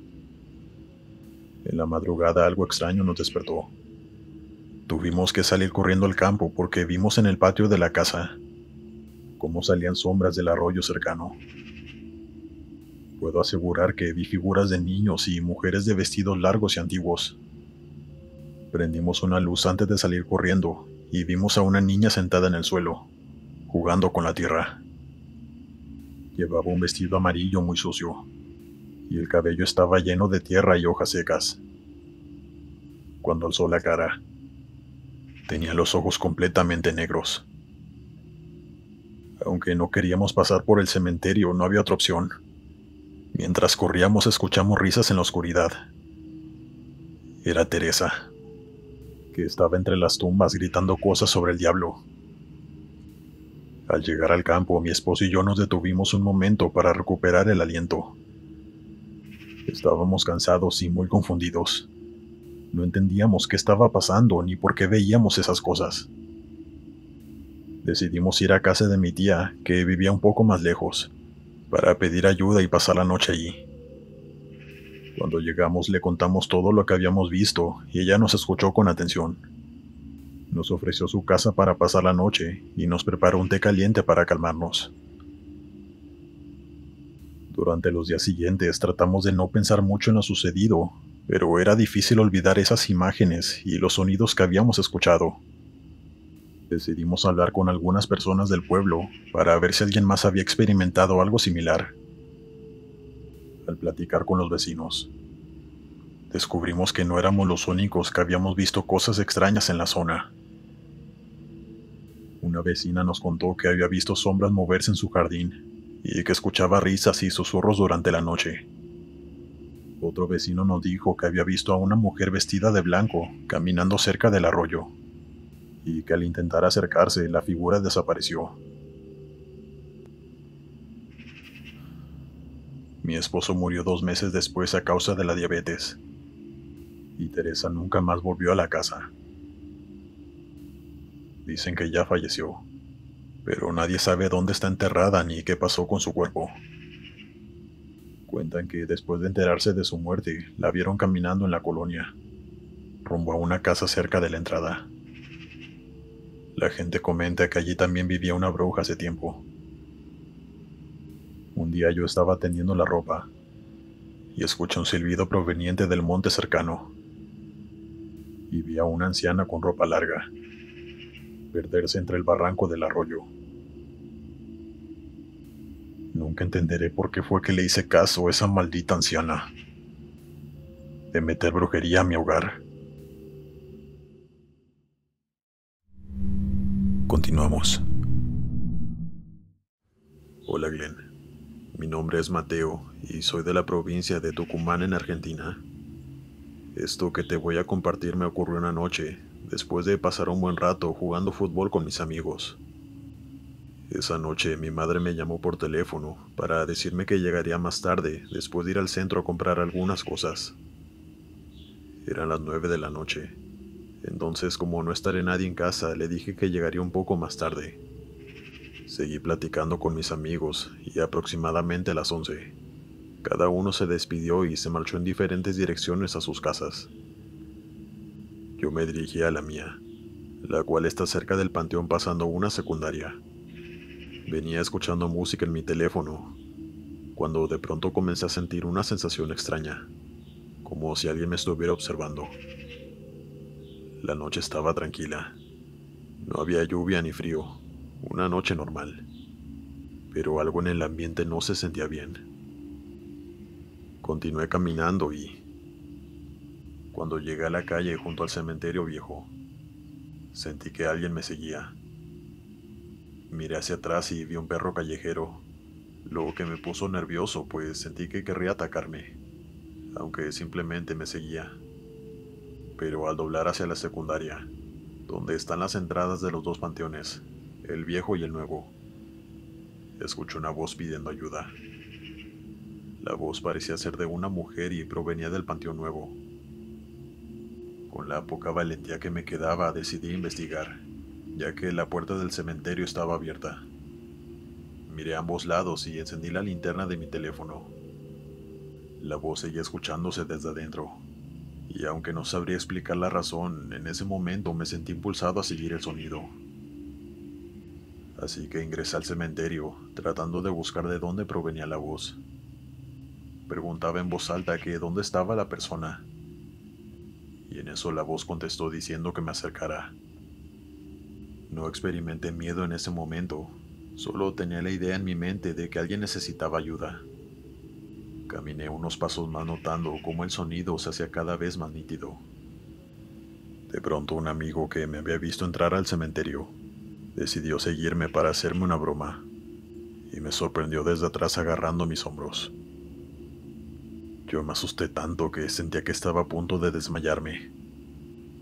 En la madrugada algo extraño nos despertó. Tuvimos que salir corriendo al campo porque vimos en el patio de la casa cómo salían sombras del arroyo cercano. Puedo asegurar que vi figuras de niños y mujeres de vestidos largos y antiguos. Prendimos una luz antes de salir corriendo y vimos a una niña sentada en el suelo, jugando con la tierra. Llevaba un vestido amarillo muy sucio, y el cabello estaba lleno de tierra y hojas secas. Cuando alzó la cara, tenía los ojos completamente negros. Aunque no queríamos pasar por el cementerio, no había otra opción. Mientras corríamos escuchamos risas en la oscuridad. Era Teresa, que estaba entre las tumbas gritando cosas sobre el diablo. Al llegar al campo, mi esposo y yo nos detuvimos un momento para recuperar el aliento. Estábamos cansados y muy confundidos. No entendíamos qué estaba pasando ni por qué veíamos esas cosas. Decidimos ir a casa de mi tía, que vivía un poco más lejos, para pedir ayuda y pasar la noche allí. Cuando llegamos le contamos todo lo que habíamos visto y ella nos escuchó con atención. Nos ofreció su casa para pasar la noche y nos preparó un té caliente para calmarnos. Durante los días siguientes tratamos de no pensar mucho en lo sucedido, pero era difícil olvidar esas imágenes y los sonidos que habíamos escuchado. Decidimos hablar con algunas personas del pueblo para ver si alguien más había experimentado algo similar. Al platicar con los vecinos, descubrimos que no éramos los únicos que habíamos visto cosas extrañas en la zona. Una vecina nos contó que había visto sombras moverse en su jardín y que escuchaba risas y susurros durante la noche. Otro vecino nos dijo que había visto a una mujer vestida de blanco caminando cerca del arroyo y que al intentar acercarse la figura desapareció. Mi esposo murió 2 meses después a causa de la diabetes y Teresa nunca más volvió a la casa. Dicen que ya falleció, pero nadie sabe dónde está enterrada ni qué pasó con su cuerpo. Cuentan que después de enterarse de su muerte, la vieron caminando en la colonia, rumbo a una casa cerca de la entrada. La gente comenta que allí también vivía una bruja hace tiempo. Un día yo estaba tendiendo la ropa y escuché un silbido proveniente del monte cercano. Y vi a una anciana con ropa larga perderse entre el barranco del arroyo. Nunca entenderé por qué fue que le hice caso a esa maldita anciana de meter brujería a mi hogar. Continuamos. Hola Glenn, mi nombre es Mateo y soy de la provincia de Tucumán en Argentina. Esto que te voy a compartir me ocurrió una noche, después de pasar un buen rato jugando fútbol con mis amigos. Esa noche mi madre me llamó por teléfono para decirme que llegaría más tarde después de ir al centro a comprar algunas cosas. Eran las 9 de la noche Entonces, como no estaré nadie en casa, le dije que llegaría un poco más tarde. Seguí platicando con mis amigos y aproximadamente a las 11, cada uno se despidió y se marchó en diferentes direcciones a sus casas. Yo me dirigí a la mía, la cual está cerca del panteón pasando una secundaria. Venía escuchando música en mi teléfono, cuando de pronto comencé a sentir una sensación extraña, como si alguien me estuviera observando. La noche estaba tranquila. No había lluvia ni frío, una noche normal. Pero algo en el ambiente no se sentía bien. Continué caminando y, cuando llegué a la calle junto al cementerio viejo, sentí que alguien me seguía. Miré hacia atrás y vi un perro callejero, lo que me puso nervioso, pues sentí que querría atacarme, aunque simplemente me seguía. Pero al doblar hacia la secundaria, donde están las entradas de los dos panteones, el viejo y el nuevo, escuché una voz pidiendo ayuda. La voz parecía ser de una mujer y provenía del panteón nuevo. Con la poca valentía que me quedaba, decidí investigar, ya que la puerta del cementerio estaba abierta. Miré a ambos lados y encendí la linterna de mi teléfono. La voz seguía escuchándose desde adentro, y aunque no sabría explicar la razón, en ese momento me sentí impulsado a seguir el sonido. Así que ingresé al cementerio, tratando de buscar de dónde provenía la voz. Preguntaba en voz alta que dónde estaba la persona, y en eso la voz contestó diciendo que me acercara. No experimenté miedo en ese momento, solo tenía la idea en mi mente de que alguien necesitaba ayuda. Caminé unos pasos más notando cómo el sonido se hacía cada vez más nítido. De pronto un amigo que me había visto entrar al cementerio decidió seguirme para hacerme una broma, y me sorprendió desde atrás agarrando mis hombros. Yo me asusté tanto que sentía que estaba a punto de desmayarme.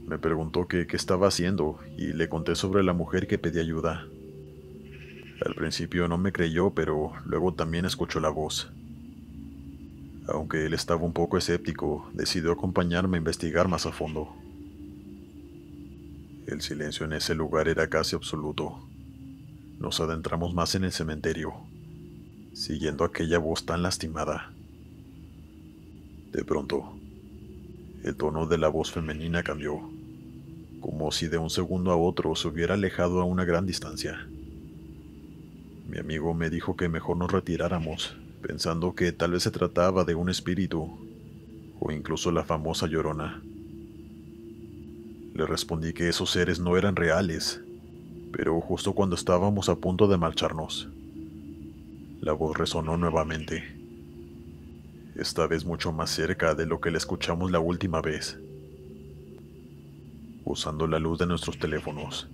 Me preguntó qué estaba haciendo y le conté sobre la mujer que pedía ayuda. Al principio no me creyó, pero luego también escuchó la voz. Aunque él estaba un poco escéptico, decidió acompañarme a investigar más a fondo. El silencio en ese lugar era casi absoluto. Nos adentramos más en el cementerio, siguiendo aquella voz tan lastimada. De pronto, el tono de la voz femenina cambió, como si de un segundo a otro se hubiera alejado a una gran distancia. Mi amigo me dijo que mejor nos retiráramos, pensando que tal vez se trataba de un espíritu, o incluso la famosa Llorona. Le respondí que esos seres no eran reales, pero justo cuando estábamos a punto de marcharnos, la voz resonó nuevamente, esta vez mucho más cerca de lo que la escuchamos la última vez. Usando la luz de nuestros teléfonos,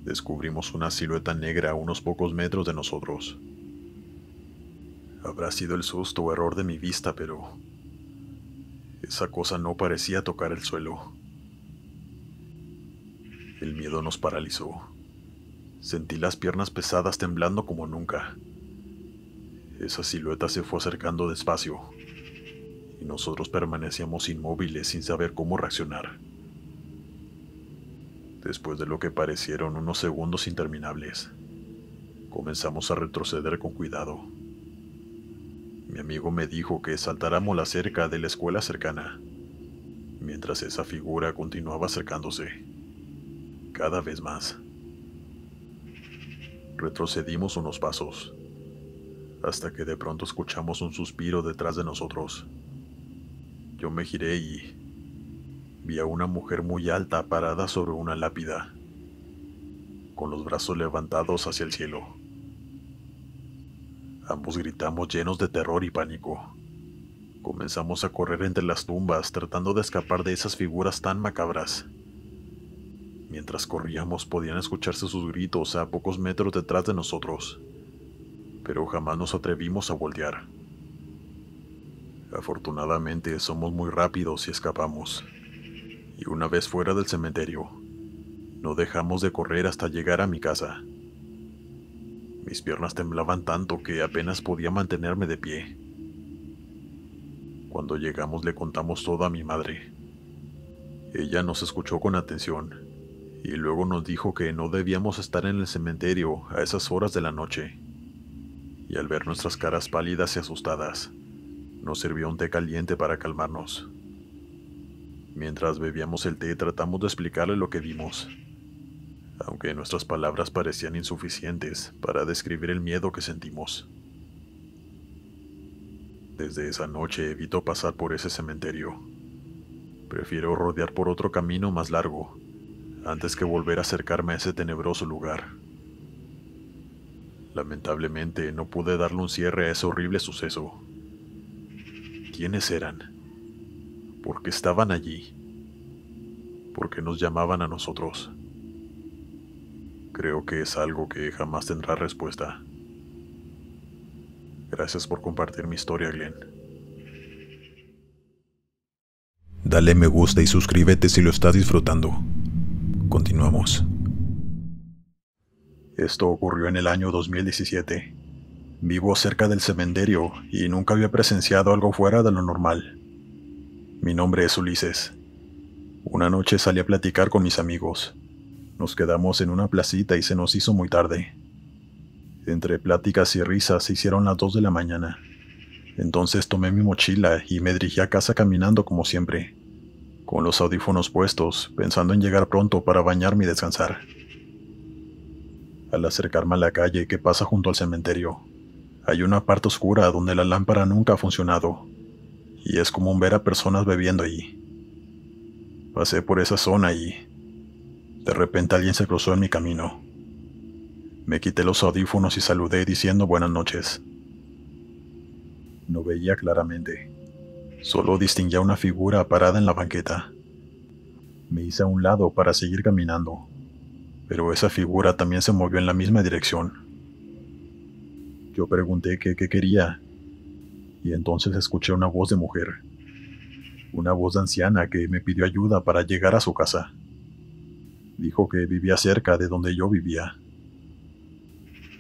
descubrimos una silueta negra a unos pocos metros de nosotros. Habrá sido el susto o error de mi vista, pero esa cosa no parecía tocar el suelo. El miedo nos paralizó. Sentí las piernas pesadas temblando como nunca. Esa silueta se fue acercando despacio, y nosotros permanecíamos inmóviles sin saber cómo reaccionar. Después de lo que parecieron unos segundos interminables, comenzamos a retroceder con cuidado. Mi amigo me dijo que saltáramos la cerca de la escuela cercana, mientras esa figura continuaba acercándose, cada vez más. Retrocedimos unos pasos, hasta que de pronto escuchamos un suspiro detrás de nosotros. Yo me giré y vi a una mujer muy alta parada sobre una lápida, con los brazos levantados hacia el cielo. Ambos gritamos llenos de terror y pánico. Comenzamos a correr entre las tumbas tratando de escapar de esas figuras tan macabras. Mientras corríamos podían escucharse sus gritos a pocos metros detrás de nosotros, pero jamás nos atrevimos a voltear. Afortunadamente somos muy rápidos y escapamos, y una vez fuera del cementerio, no dejamos de correr hasta llegar a mi casa. Mis piernas temblaban tanto que apenas podía mantenerme de pie. Cuando llegamos le contamos todo a mi madre. Ella nos escuchó con atención y luego nos dijo que no debíamos estar en el cementerio a esas horas de la noche. Y al ver nuestras caras pálidas y asustadas, nos sirvió un té caliente para calmarnos. Mientras bebíamos el té, tratamos de explicarle lo que vimos, aunque nuestras palabras parecían insuficientes para describir el miedo que sentimos. Desde esa noche evito pasar por ese cementerio. Prefiero rodear por otro camino más largo, antes que volver a acercarme a ese tenebroso lugar. Lamentablemente no pude darle un cierre a ese horrible suceso. ¿Quiénes eran? ¿Por qué estaban allí? ¿Por qué nos llamaban a nosotros? Creo que es algo que jamás tendrá respuesta. Gracias por compartir mi historia, Glenn. Dale me gusta y suscríbete si lo estás disfrutando. Continuamos. Esto ocurrió en el año 2017. Vivo cerca del cementerio y nunca había presenciado algo fuera de lo normal. Mi nombre es Ulises. Una noche salí a platicar con mis amigos. Nos quedamos en una placita y se nos hizo muy tarde. Entre pláticas y risas se hicieron las 2 de la mañana. Entonces tomé mi mochila y me dirigí a casa caminando como siempre, con los audífonos puestos, pensando en llegar pronto para bañarme y descansar. Al acercarme a la calle que pasa junto al cementerio, hay una parte oscura donde la lámpara nunca ha funcionado, y es común ver a personas bebiendo allí. Pasé por esa zona y de repente alguien se cruzó en mi camino. Me quité los audífonos y saludé diciendo buenas noches. No veía claramente. Solo distinguía una figura parada en la banqueta. Me hice a un lado para seguir caminando, pero esa figura también se movió en la misma dirección. Yo pregunté qué quería, y entonces escuché una voz de mujer. Una voz de anciana que me pidió ayuda para llegar a su casa. Dijo que vivía cerca de donde yo vivía.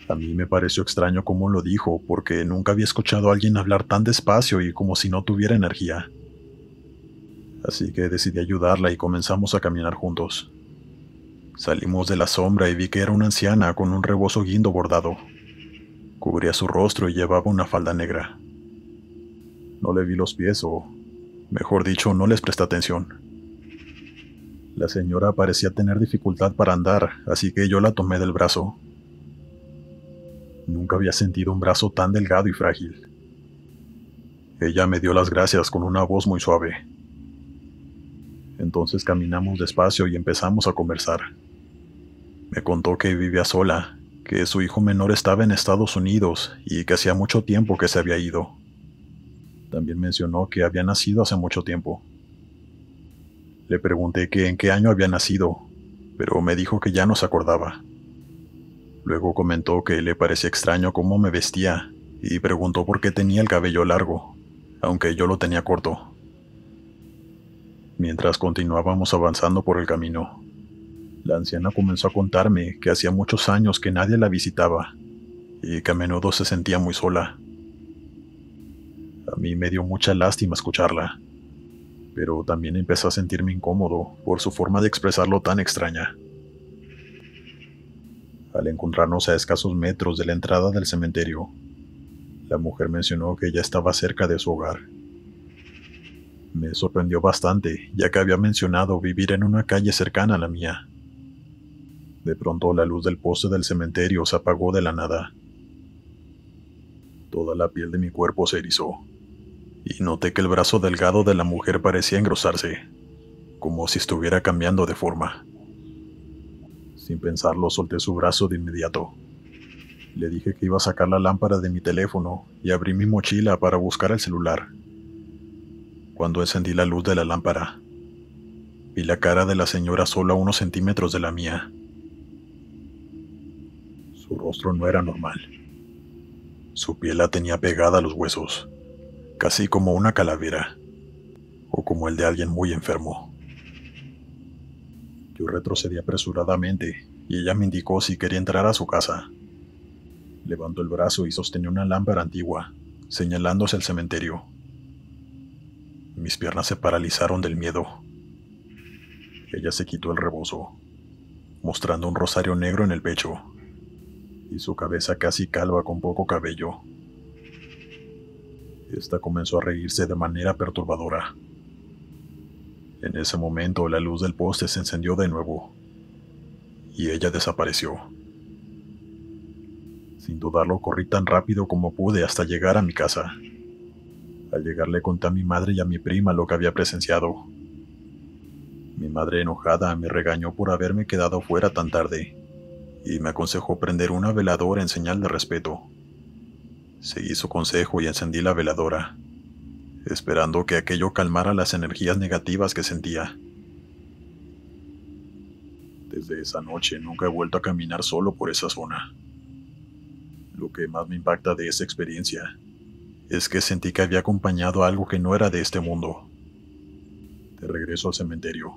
A mí me pareció extraño cómo lo dijo, porque nunca había escuchado a alguien hablar tan despacio y como si no tuviera energía. Así que decidí ayudarla y comenzamos a caminar juntos. Salimos de la sombra y vi que era una anciana con un rebozo guindo bordado. Cubría su rostro y llevaba una falda negra. No le vi los pies, o mejor dicho, no les presté atención. La señora parecía tener dificultad para andar, así que yo la tomé del brazo. Nunca había sentido un brazo tan delgado y frágil. Ella me dio las gracias con una voz muy suave. Entonces caminamos despacio y empezamos a conversar. Me contó que vivía sola, que su hijo menor estaba en Estados Unidos y que hacía mucho tiempo que se había ido. También mencionó que había nacido hace mucho tiempo. Le pregunté que en qué año había nacido, pero me dijo que ya no se acordaba. Luego comentó que le parecía extraño cómo me vestía y preguntó por qué tenía el cabello largo, aunque yo lo tenía corto. Mientras continuábamos avanzando por el camino, la anciana comenzó a contarme que hacía muchos años que nadie la visitaba y que a menudo se sentía muy sola. A mí me dio mucha lástima escucharla, pero también empecé a sentirme incómodo por su forma de expresarlo tan extraña. Al encontrarnos a escasos metros de la entrada del cementerio, la mujer mencionó que ya estaba cerca de su hogar. Me sorprendió bastante, ya que había mencionado vivir en una calle cercana a la mía. De pronto la luz del poste del cementerio se apagó de la nada. Toda la piel de mi cuerpo se erizó, y noté que el brazo delgado de la mujer parecía engrosarse, como si estuviera cambiando de forma. Sin pensarlo, solté su brazo de inmediato. Le dije que iba a sacar la lámpara de mi teléfono y abrí mi mochila para buscar el celular. Cuando encendí la luz de la lámpara, vi la cara de la señora solo a unos centímetros de la mía. Su rostro no era normal. Su piel la tenía pegada a los huesos, casi como una calavera, o como el de alguien muy enfermo. Yo retrocedí apresuradamente y ella me indicó si quería entrar a su casa. Levantó el brazo y sostenía una lámpara antigua, señalándose el cementerio. Mis piernas se paralizaron del miedo. Ella se quitó el rebozo, mostrando un rosario negro en el pecho, y su cabeza casi calva con poco cabello. Esta comenzó a reírse de manera perturbadora. En ese momento la luz del poste se encendió de nuevo, y ella desapareció. Sin dudarlo, corrí tan rápido como pude hasta llegar a mi casa. Al llegar le conté a mi madre y a mi prima lo que había presenciado. Mi madre, enojada, me regañó por haberme quedado fuera tan tarde y me aconsejó prender una veladora en señal de respeto. Seguí su consejo y encendí la veladora, esperando que aquello calmara las energías negativas que sentía. Desde esa noche nunca he vuelto a caminar solo por esa zona. Lo que más me impacta de esa experiencia es que sentí que había acompañado a algo que no era de este mundo. De regreso al cementerio.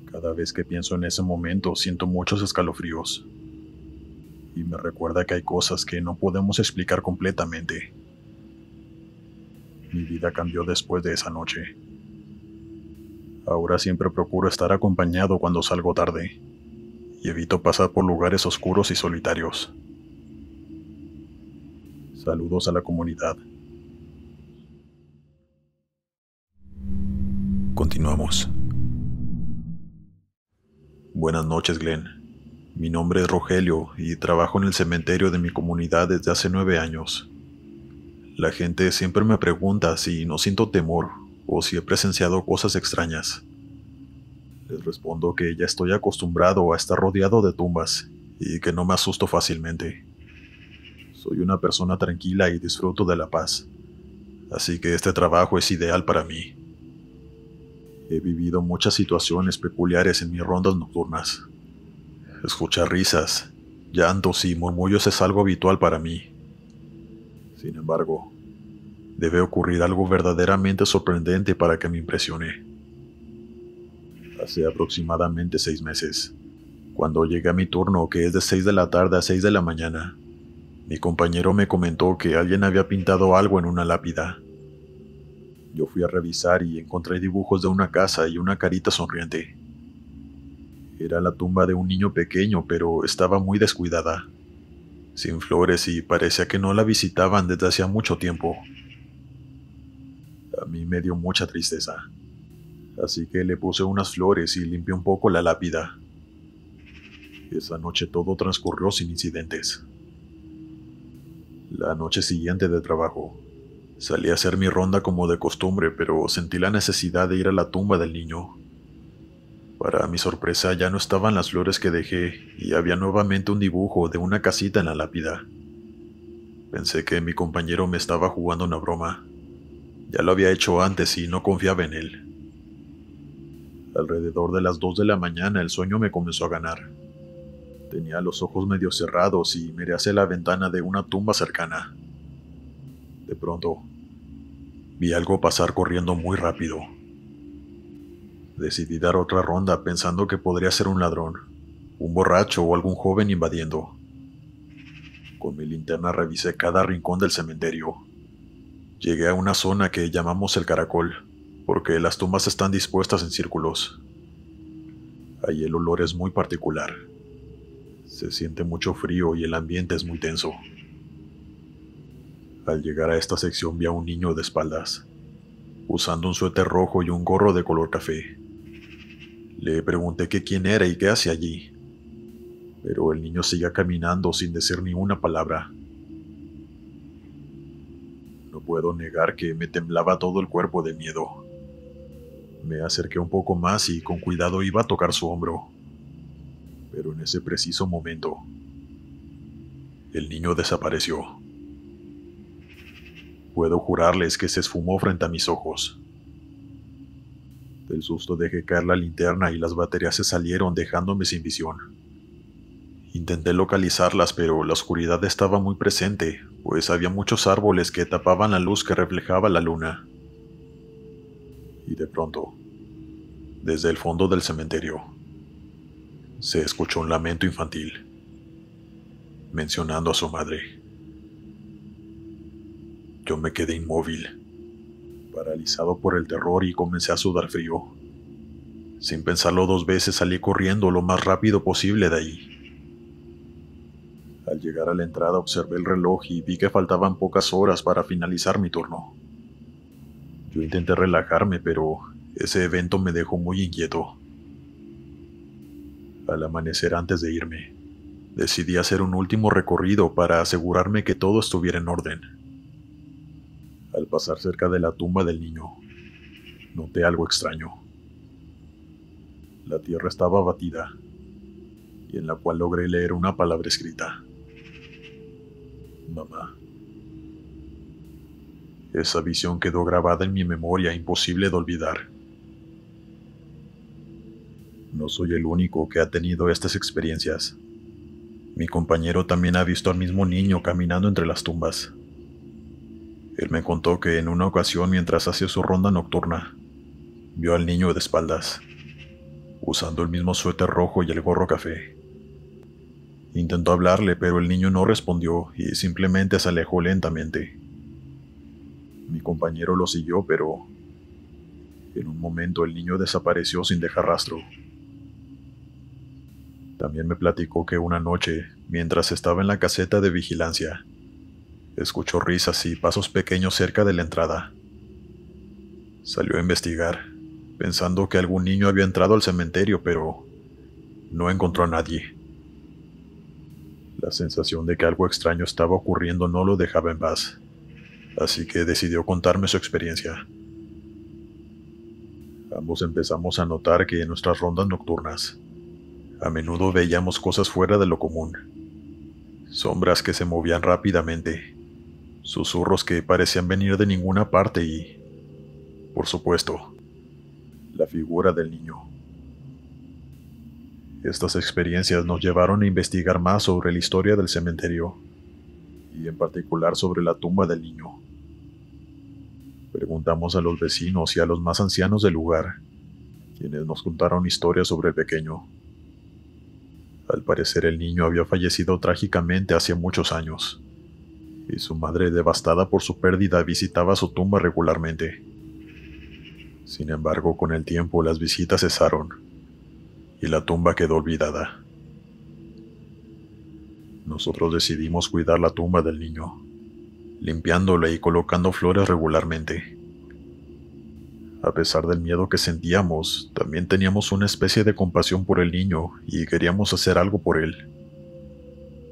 Cada vez que pienso en ese momento siento muchos escalofríos. Y me recuerda que hay cosas que no podemos explicar completamente. Mi vida cambió después de esa noche. Ahora siempre procuro estar acompañado cuando salgo tarde, y evito pasar por lugares oscuros y solitarios. Saludos a la comunidad. Continuamos. Buenas noches, Glenn. Mi nombre es Rogelio y trabajo en el cementerio de mi comunidad desde hace 9 años. La gente siempre me pregunta si no siento temor o si he presenciado cosas extrañas. Les respondo que ya estoy acostumbrado a estar rodeado de tumbas y que no me asusto fácilmente. Soy una persona tranquila y disfruto de la paz, así que este trabajo es ideal para mí. He vivido muchas situaciones peculiares en mis rondas nocturnas. Escuchar risas, llantos y murmullos es algo habitual para mí. Sin embargo, debe ocurrir algo verdaderamente sorprendente para que me impresione. Hace aproximadamente 6 meses, cuando llegué a mi turno, que es de 6 de la tarde a 6 de la mañana, mi compañero me comentó que alguien había pintado algo en una lápida. Yo fui a revisar y encontré dibujos de una casa y una carita sonriente. Era la tumba de un niño pequeño, pero estaba muy descuidada, sin flores y parecía que no la visitaban desde hacía mucho tiempo. A mí me dio mucha tristeza, así que le puse unas flores y limpié un poco la lápida. Esa noche todo transcurrió sin incidentes. La noche siguiente de trabajo, salí a hacer mi ronda como de costumbre, pero sentí la necesidad de ir a la tumba del niño. Para mi sorpresa ya no estaban las flores que dejé y había nuevamente un dibujo de una casita en la lápida. Pensé que mi compañero me estaba jugando una broma. Ya lo había hecho antes y no confiaba en él. Alrededor de las 2 de la mañana el sueño me comenzó a ganar. Tenía los ojos medio cerrados y miré hacia la ventana de una tumba cercana. De pronto, vi algo pasar corriendo muy rápido. Decidí dar otra ronda pensando que podría ser un ladrón, un borracho o algún joven invadiendo. Con mi linterna revisé cada rincón del cementerio. Llegué a una zona que llamamos el caracol, porque las tumbas están dispuestas en círculos. Ahí el olor es muy particular. Se siente mucho frío y el ambiente es muy tenso. Al llegar a esta sección vi a un niño de espaldas, usando un suéter rojo y un gorro de color café. Le pregunté que quién era y qué hacía allí, pero el niño seguía caminando sin decir ni una palabra. No puedo negar que me temblaba todo el cuerpo de miedo. Me acerqué un poco más y con cuidado iba a tocar su hombro, pero en ese preciso momento, el niño desapareció. Puedo jurarles que se esfumó frente a mis ojos. Del susto dejé caer la linterna y las baterías se salieron dejándome sin visión. Intenté localizarlas, pero la oscuridad estaba muy presente, pues había muchos árboles que tapaban la luz que reflejaba la luna. Y de pronto, desde el fondo del cementerio, se escuchó un lamento infantil, mencionando a su madre. Yo me quedé inmóvil, paralizado por el terror y comencé a sudar frío. Sin pensarlo dos veces salí corriendo lo más rápido posible de ahí. Al llegar a la entrada observé el reloj y vi que faltaban pocas horas para finalizar mi turno. Yo intenté relajarme, pero ese evento me dejó muy inquieto. Al amanecer, antes de irme, decidí hacer un último recorrido para asegurarme que todo estuviera en orden. Al pasar cerca de la tumba del niño, noté algo extraño. La tierra estaba batida, y en la cual logré leer una palabra escrita: mamá. Esa visión quedó grabada en mi memoria, imposible de olvidar. No soy el único que ha tenido estas experiencias. Mi compañero también ha visto al mismo niño caminando entre las tumbas. Él me contó que en una ocasión, mientras hacía su ronda nocturna, vio al niño de espaldas, usando el mismo suéter rojo y el gorro café. Intentó hablarle, pero el niño no respondió y simplemente se alejó lentamente. Mi compañero lo siguió, pero en un momento el niño desapareció sin dejar rastro. También me platicó que una noche, mientras estaba en la caseta de vigilancia, escuchó risas y pasos pequeños cerca de la entrada. Salió a investigar, pensando que algún niño había entrado al cementerio, pero no encontró a nadie. La sensación de que algo extraño estaba ocurriendo no lo dejaba en paz, así que decidió contarme su experiencia. Ambos empezamos a notar que en nuestras rondas nocturnas, a menudo veíamos cosas fuera de lo común. Sombras que se movían rápidamente, susurros que parecían venir de ninguna parte y, por supuesto, la figura del niño. Estas experiencias nos llevaron a investigar más sobre la historia del cementerio, y en particular sobre la tumba del niño. Preguntamos a los vecinos y a los más ancianos del lugar, quienes nos contaron historias sobre el pequeño. Al parecer el niño había fallecido trágicamente hace muchos años, y su madre, devastada por su pérdida, visitaba su tumba regularmente. Sin embargo, con el tiempo las visitas cesaron, y la tumba quedó olvidada. Nosotros decidimos cuidar la tumba del niño, limpiándola y colocando flores regularmente. A pesar del miedo que sentíamos, también teníamos una especie de compasión por el niño y queríamos hacer algo por él.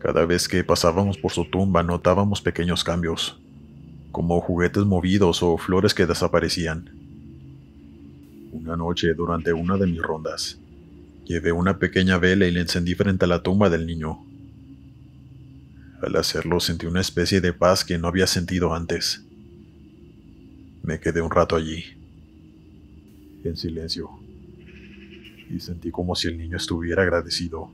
Cada vez que pasábamos por su tumba notábamos pequeños cambios, como juguetes movidos o flores que desaparecían. Una noche, durante una de mis rondas, llevé una pequeña vela y la encendí frente a la tumba del niño. Al hacerlo sentí una especie de paz que no había sentido antes. Me quedé un rato allí, en silencio, y sentí como si el niño estuviera agradecido.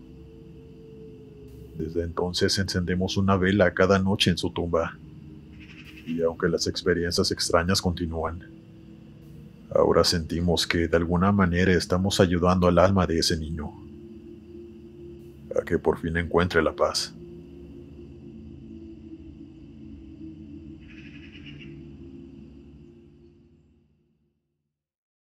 Desde entonces encendemos una vela cada noche en su tumba, y aunque las experiencias extrañas continúan, ahora sentimos que de alguna manera estamos ayudando al alma de ese niño a que por fin encuentre la paz.